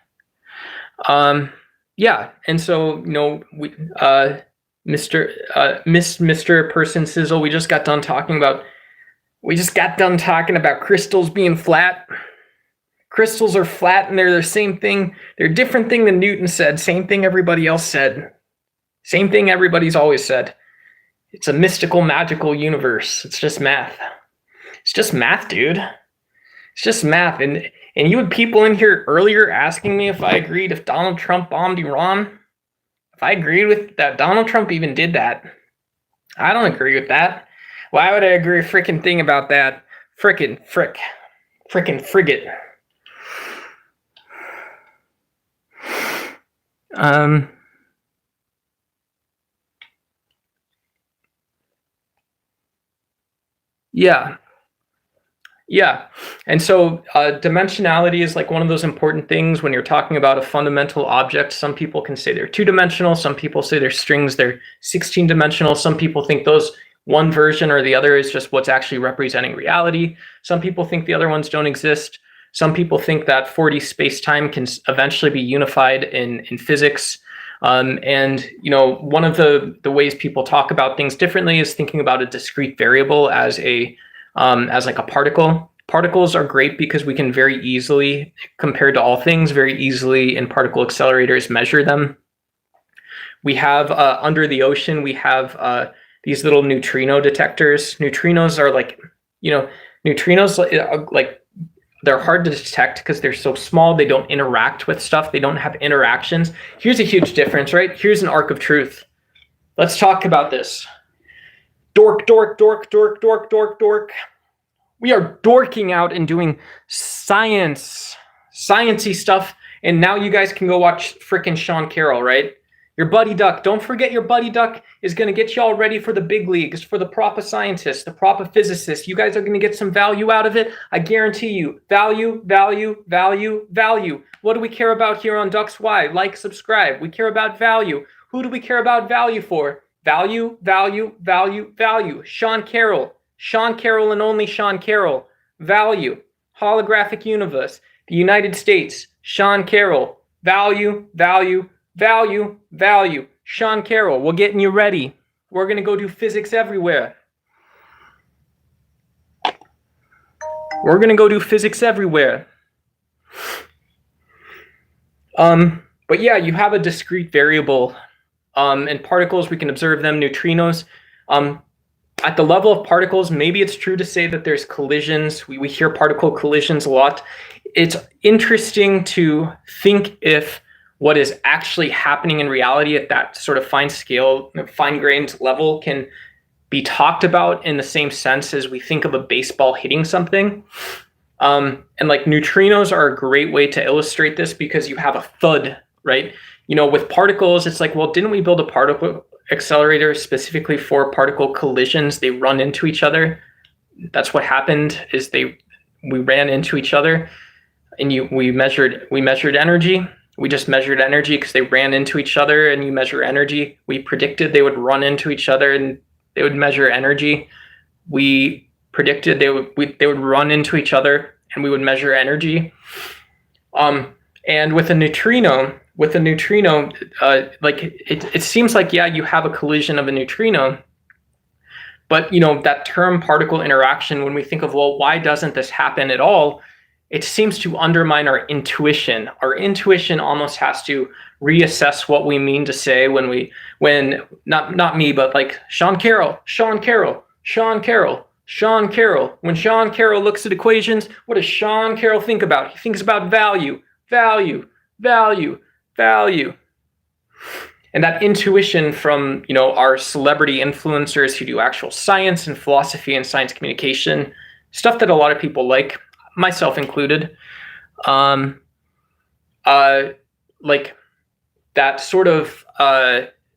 Yeah. And so, we, Mr. Person Sizzle, we just got done talking about crystals being flat. Crystals are flat, and they're the same thing. They're a different thing than Newton said. Same thing everybody else said. Same thing everybody's always said. It's a mystical, magical universe. It's just math. It's just math, dude. It's just math. And you had people in here earlier asking me if I agreed if Donald Trump bombed Iran. If I agreed with that, Donald Trump even did that. I don't agree with that. Why would I agree a freaking thing about that? Frickin' frigate. Yeah. And so dimensionality is like one of those important things when you're talking about a fundamental object. Some people can say they're 2-dimensional. Some people say they're strings. They're 16-dimensional. Some people think those one version or the other is just what's actually representing reality. Some people think the other ones don't exist. Some people think that 4D space-time can eventually be unified in physics. And one of the ways people talk about things differently is thinking about a discrete variable as like a particle. Particles are great because we can very easily, compared to all things, very easily in particle accelerators measure them. We have under the ocean, we have these little neutrino detectors. Neutrinos are like, they're hard to detect because they're so small. They don't interact with stuff. They don't have interactions. Here's a huge difference, right? Here's an arc of truth. Let's talk about this. Dork, dork, dork, dork, dork, dork, dork. We are dorking out and doing sciencey stuff, and now you guys can go watch frickin' Sean Carroll, right? Your buddy duck. Don't forget your buddy duck is going to get you all ready for the big leagues, for the proper scientists, the proper physicists. You guys are going to get some value out of it. I guarantee you. Value, value, value, value. What do we care about here on Ducks Why? Like, subscribe. We care about value. Who do we care about value for? Value, value, value, value. Sean Carroll. Sean Carroll and only Sean Carroll. Value. Holographic universe. The United States. Sean Carroll. Value, value, value, value. Sean Carroll, we're getting you ready. We're going to go do physics everywhere. We're going to go do physics everywhere. But yeah, you have a discrete variable. And particles, we can observe them, neutrinos. At the level of particles, maybe it's true to say that there's collisions. We hear particle collisions a lot. It's interesting to think if what is actually happening in reality at that sort of fine scale, fine-grained level can be talked about in the same sense as we think of a baseball hitting something. And like neutrinos are a great way to illustrate this because you have a thud, right? You know, with particles, it's like, well, didn't we build a particle accelerator specifically for particle collisions? They run into each other. That's what happened is we ran into each other, and we measured energy. We just measured energy because they ran into each other, and you measure energy. We predicted they would run into each other and they would measure energy. We predicted they would run into each other and we would measure energy. And with a neutrino, like it seems like, yeah, you have a collision of a neutrino, but you know, that term particle interaction, when we think of, well, why doesn't this happen at all? It seems to undermine our intuition. Our intuition almost has to reassess what we mean to say when not me, but like Sean Carroll. When Sean Carroll looks at equations, what does Sean Carroll think about? He thinks about value. And that intuition from, you know, our celebrity influencers who do actual science and philosophy and science communication, stuff that a lot of people like, myself included, like that sort of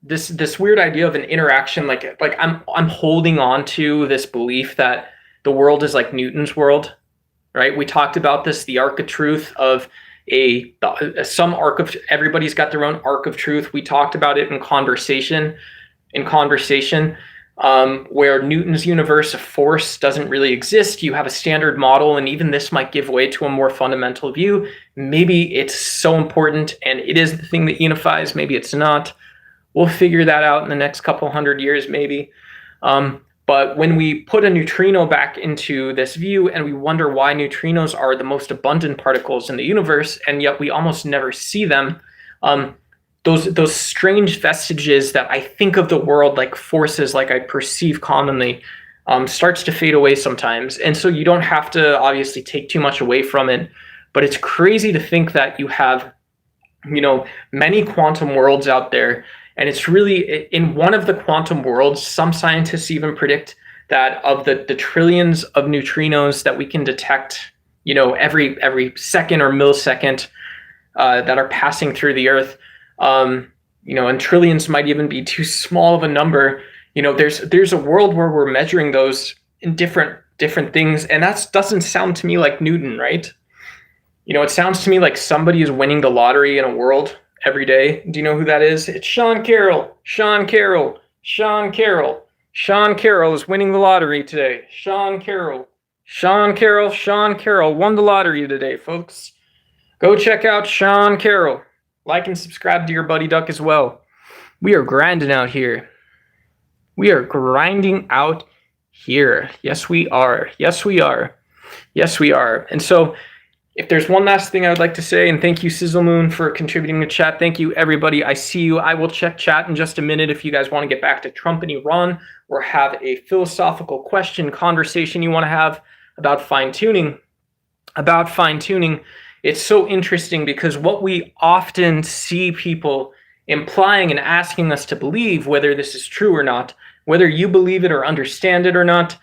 this weird idea of an interaction, like I'm holding on to this belief that the world is like Newton's world, right? We talked about this, the arc of truth of some arc of, everybody's got their own arc of truth. We talked about it in conversation, where Newton's universe of force doesn't really exist. You have a standard model, and even this might give way to a more fundamental view. Maybe it's so important and it is the thing that unifies. Maybe it's not. We'll figure that out in the next couple hundred years, maybe. But when we put a neutrino back into this view and we wonder why neutrinos are the most abundant particles in the universe, and yet we almost never see them, those strange vestiges that I think of the world like forces, like I perceive commonly, starts to fade away sometimes. And so you don't have to obviously take too much away from it, but it's crazy to think that you have, you know, many quantum worlds out there. And it's really, in one of the quantum worlds, some scientists even predict that of the trillions of neutrinos that we can detect, you know, every second or millisecond that are passing through the Earth, you know, and trillions might even be too small of a number. You know, there's a world where we're measuring those in different things, and that doesn't sound to me like Newton, right? You know, it sounds to me like somebody is winning the lottery in a world every day. Do you know who that is? It's Sean Carroll. Sean Carroll is winning the lottery today. Sean Carroll won the lottery today, folks. Go check out Sean Carroll. Like and subscribe to your buddy Duck as well. We are grinding out here. We are grinding out here. Yes, we are. And so, if there's one last thing I would like to say, and thank you, Sizzle Moon, for contributing to chat. Thank you, everybody. I see you. I will check chat in just a minute if you guys want to get back to Trump and Iran or have a philosophical question conversation you want to have about fine-tuning. It's so interesting because what we often see people implying and asking us to believe, whether this is true or not, whether you believe it or understand it or not,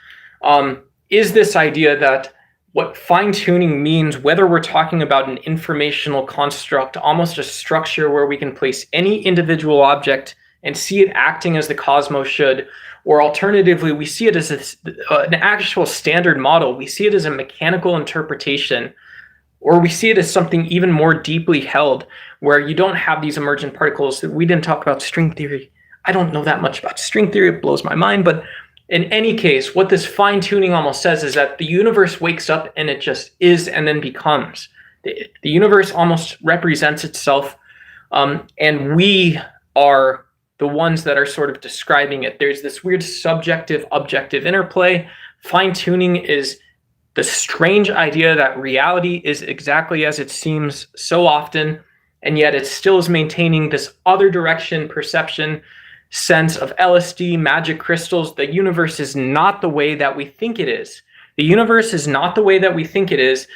is this idea that what fine-tuning means, whether we're talking about an informational construct, almost a structure where we can place any individual object and see it acting as the cosmos should, or alternatively, we see it as an actual standard model, we see it as a mechanical interpretation, or we see it as something even more deeply held, where you don't have these emergent particles. We didn't talk about string theory. I don't know that much about string theory. It blows my mind, but in any case, what this fine-tuning almost says is that the universe wakes up and it just is and then becomes. The universe almost represents itself, and we are the ones that are sort of describing it. There's this weird subjective-objective interplay. Fine-tuning is the strange idea that reality is exactly as it seems so often, and yet it still is maintaining this other direction perception, sense of LSD, magic crystals. The universe is not the way that we think it is. The universe is not the way that we think it is,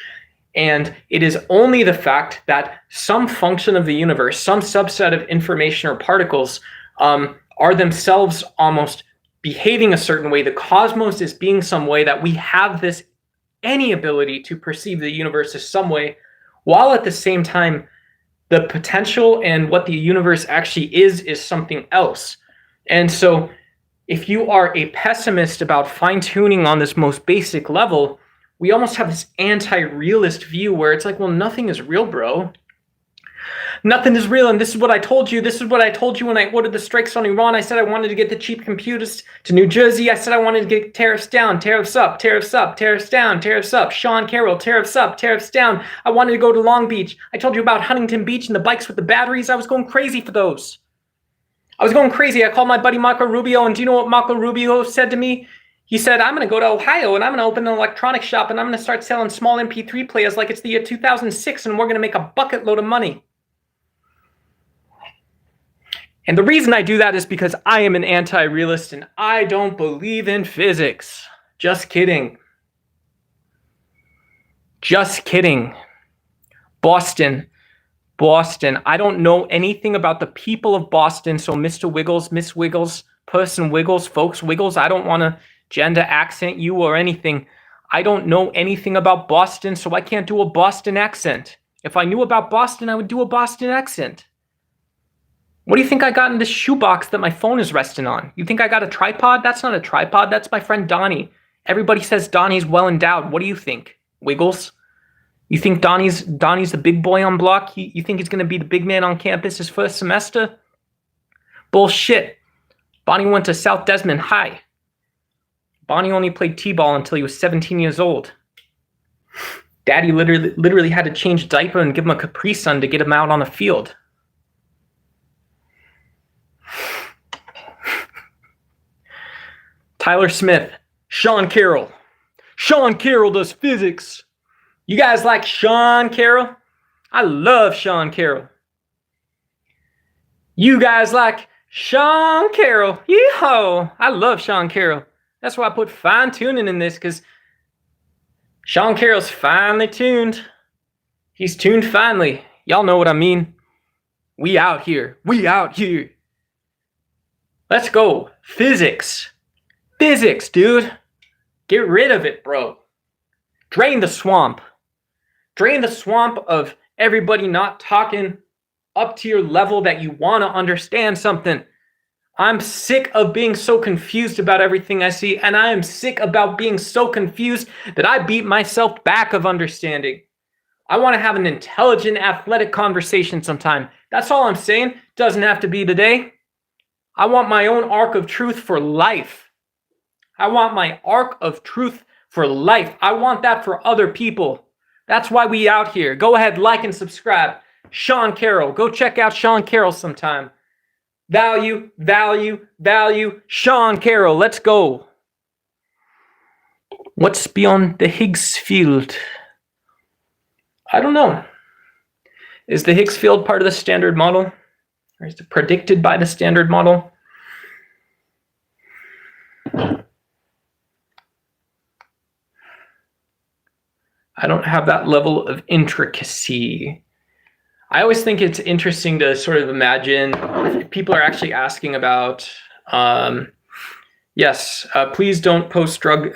and it is only the fact that some function of the universe, some subset of information or particles, are themselves almost behaving a certain way. The cosmos is being some way that we have any ability to perceive the universe as some way, while at the same time, the potential and what the universe actually is something else. And so if you are a pessimist about fine-tuning on this most basic level, we almost have this anti-realist view where it's like, well, nothing is real, bro. Nothing is real, and this is what I told you. This is what I told you when I ordered the strikes on Iran. I said I wanted to get the cheap computers to New Jersey. I said I wanted to get tariffs down, tariffs up, tariffs up, tariffs down, tariffs up. Sean Carroll, tariffs up, tariffs down. I wanted to go to Long Beach. I told you about Huntington Beach and the bikes with the batteries. I was going crazy for those. I was going crazy. I called my buddy Marco Rubio, and do you know what Marco Rubio said to me? He said, I'm going to go to Ohio, and I'm going to open an electronics shop, and I'm going to start selling small MP3 players like it's the year 2006, and we're going to make a bucket load of money. And the reason I do that is because I am an anti-realist, and I don't believe in physics. Just kidding. Just kidding. Boston. I don't know anything about the people of Boston, so Mr. Wiggles, Miss Wiggles, person Wiggles, folks Wiggles, I don't want to gender accent you or anything. I don't know anything about Boston, so I can't do a Boston accent. If I knew about Boston, I would do a Boston accent. What do you think I got in this shoebox that my phone is resting on? You think I got a tripod? That's not a tripod. That's my friend Donnie. Everybody says Donnie's well endowed. What do you think, Wiggles? You think Donnie's the big boy on block? You think he's going to be the big man on campus his first semester? Bullshit. Bonnie went to South Desmond High. Bonnie only played t-ball until he was 17 years old. Daddy literally had to change a diaper and give him a Capri Sun to get him out on the field. Tyler Smith. Sean Carroll. Sean Carroll does physics. You guys like Sean Carroll? I love Sean Carroll. You guys like Sean Carroll? Yeehaw! I love Sean Carroll. That's why I put fine tuning in this, because Sean Carroll's finely tuned. He's tuned finely. Y'all know what I mean. We out here. We out here. Let's go. Physics. Physics, dude. Get rid of it, bro. Drain the swamp. Drain the swamp of everybody not talking up to your level that you want to understand something. I'm sick of being so confused about everything I see, and I am sick about being so confused that I beat myself back of understanding. I want to have an intelligent, athletic conversation sometime. That's all I'm saying. Doesn't have to be today. I want my own arc of truth for life. I want my arc of truth for life. I want that for other people. That's why we out here. Go ahead, like and subscribe. Sean Carroll. Go check out Sean Carroll sometime. Value, value, value. Sean Carroll. Let's go. What's beyond the Higgs field? I don't know. Is the Higgs field part of the standard model? Or is it predicted by the standard model? I don't have that level of intricacy. I always think it's interesting to sort of imagine if people are actually asking about. Yes, please don't post drug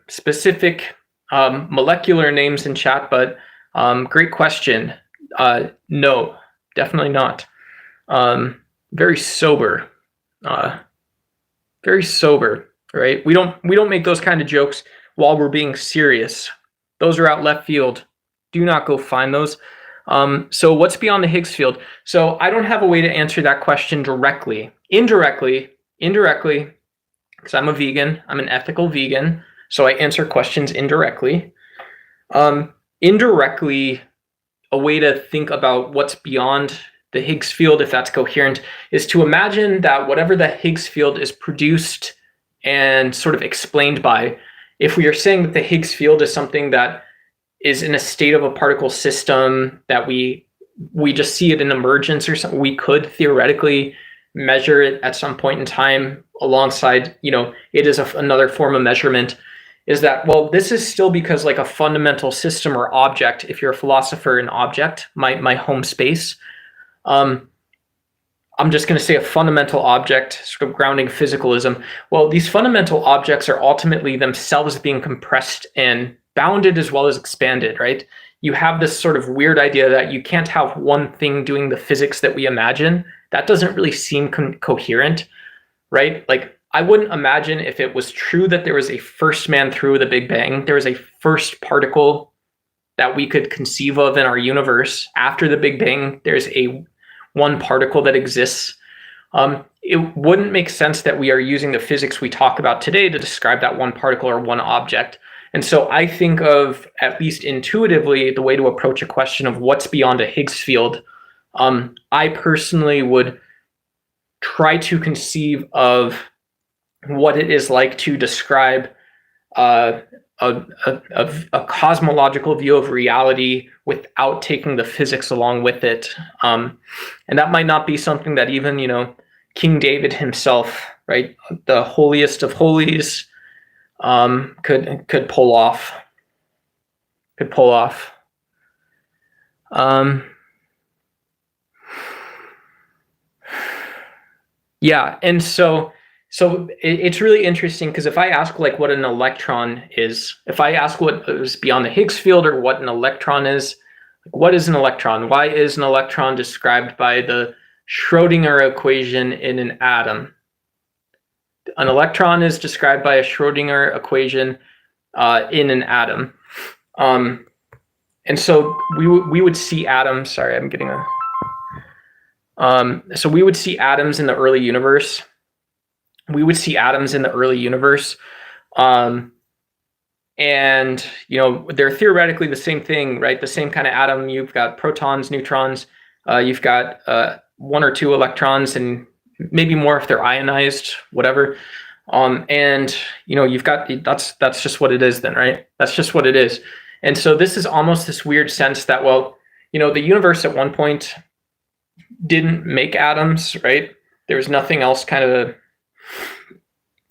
specific molecular names in chat, but great question. No, definitely not. Very sober, uh, very sober, right? We don't make those kind of jokes while we're being serious. Those are out left field. Do not go find those. So what's beyond the Higgs field? So I don't have a way to answer that question directly. Indirectly, because I'm a vegan, I'm an ethical vegan, so I answer questions indirectly. Indirectly, a way to think about what's beyond the Higgs field, if that's coherent, is to imagine that whatever the Higgs field is produced and sort of explained by, if we are saying that the Higgs field is something that is in a state of a particle system, that we just see it in emergence or something, we could theoretically measure it at some point in time alongside, it is another form of measurement, is that, well, this is still because like a fundamental system or object, if you're a philosopher, an object, my home space, I'm just going to say a fundamental object, sort of grounding physicalism. Well, these fundamental objects are ultimately themselves being compressed and bounded as well as expanded, right? You have this sort of weird idea that you can't have one thing doing the physics that we imagine. That doesn't really seem coherent, right? Like, I wouldn't imagine if it was true that there was a first man through the Big Bang, there was a first particle that we could conceive of in our universe. After the Big Bang, there's a one particle that exists. It wouldn't make sense that we are using the physics we talk about today to describe that one particle or one object. And so I think of, at least intuitively, the way to approach a question of what's beyond a Higgs field. I personally would try to conceive of what it is like to describe a cosmological view of reality without taking the physics along with it. And that might not be something that even, King David himself, right, the holiest of holies, could pull off. Yeah, and so it's really interesting, because if I ask like what an electron is, if I ask what is beyond the Higgs field or what an electron is, like, what is an electron? Why is an electron described by the Schrodinger equation in an atom? An electron is described by a Schrodinger equation in an atom. And so we would see atoms. Sorry, I'm getting a. So we would see atoms in the early universe. And they're theoretically the same thing, right? The same kind of atom. You've got protons, neutrons. You've got one or two electrons, and maybe more if they're ionized, whatever. And you've got, that's just what it is then, right? That's just what it is. And so this is almost this weird sense that, well, the universe at one point didn't make atoms, right? There was nothing else kind of.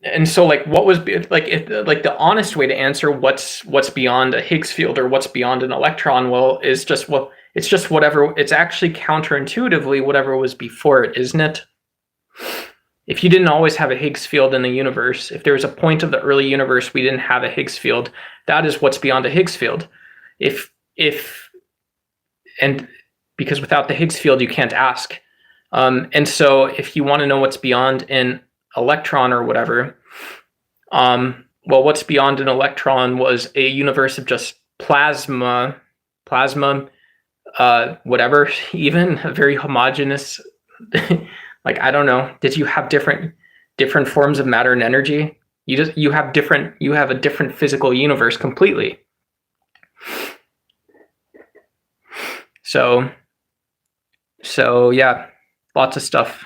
And so like what was like, if like the honest way to answer what's beyond a Higgs field or what's beyond an electron, well, is just, well, it's just whatever, it's actually counterintuitively whatever was before it, isn't it? If you didn't always have a Higgs field in the universe, if there was a point of the early universe we didn't have a Higgs field, that is what's beyond a Higgs field. And because without the Higgs field you can't ask. And so if you want to know what's beyond an electron or whatever, well, what's beyond an electron was a universe of just plasma, whatever, even a very homogeneous. Like, I don't know, did you have different forms of matter and energy? You have a different physical universe completely. So yeah, lots of stuff.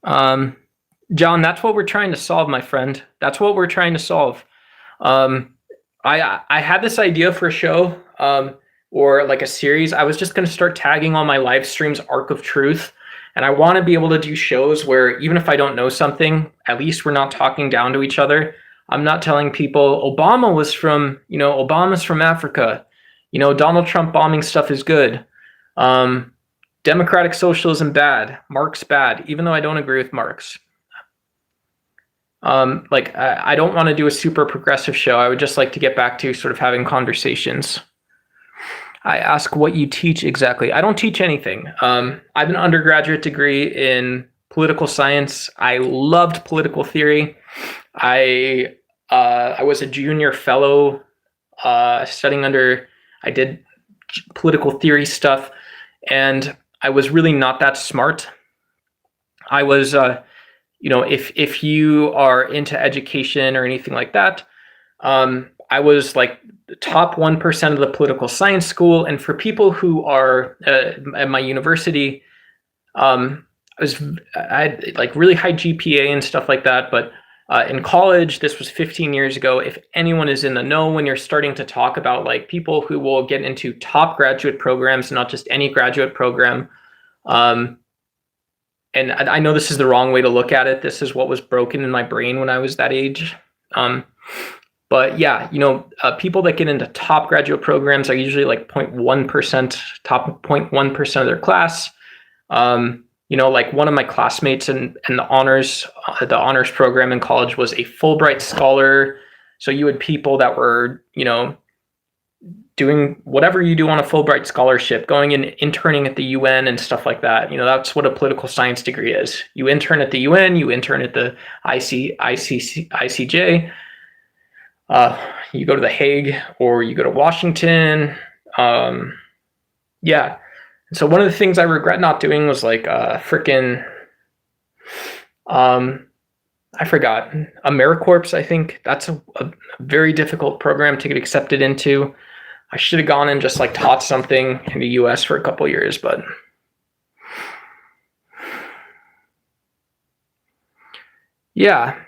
John, that's what we're trying to solve, my friend. That's what we're trying to solve. I had this idea for a show, or like a series. I was just going to start tagging all my live streams Arc of Truth. And I want to be able to do shows where even if I don't know something, at least we're not talking down to each other. I'm not telling people Obama's from Africa. Donald Trump bombing stuff is good. Democratic socialism bad. Marx bad, even though I don't agree with Marx. I don't want to do a super progressive show. I would just like to get back to sort of having conversations. I ask what you teach exactly. I don't teach anything. I have an undergraduate degree in political science. I loved political theory. I was a junior fellow studying under. I did political theory stuff, and I was really not that smart. I was, if you are into education or anything like that, I was like the top 1% of the political science school. And for people who are at my university, I had like really high GPA and stuff like that. But in college, this was 15 years ago. If anyone is in the know, when you're starting to talk about like people who will get into top graduate programs, not just any graduate program, and I know this is the wrong way to look at it. This is what was broken in my brain when I was that age. But yeah, people that get into top graduate programs are usually like 0.1%, top 0.1% of their class. Like one of my classmates in the honors program in college was a Fulbright scholar. So you had people that were, doing whatever you do on a Fulbright scholarship, going and interning at the UN and stuff like that. That's what a political science degree is. You intern at the UN, you intern at the ICJ, you go to The Hague or you go to Washington. Yeah. So one of the things I regret not doing was like I forgot, AmeriCorps, I think. That's a very difficult program to get accepted into. I should have gone and just like taught something in the US for a couple years, but yeah.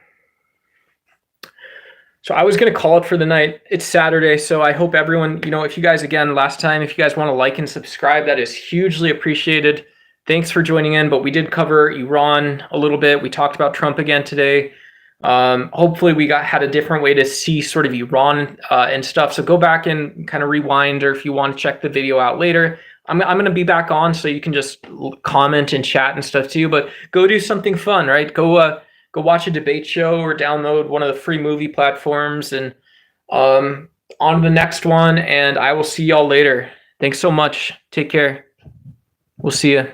So I was going to call it for the night. It's Saturday, so I hope everyone, if you guys, again, last time, if you guys want to like and subscribe, that is hugely appreciated. Thanks for joining in, but we did cover Iran a little bit. We talked about Trump again today. Hopefully we had a different way to see sort of Iran and stuff. So go back and kind of rewind, or if you want to check the video out later, I'm going to be back on, so you can just comment and chat and stuff too, but go do something fun, right? Go watch a debate show or download one of the free movie platforms, and on to the next one. And I will see y'all later. Thanks so much. Take care. We'll see you.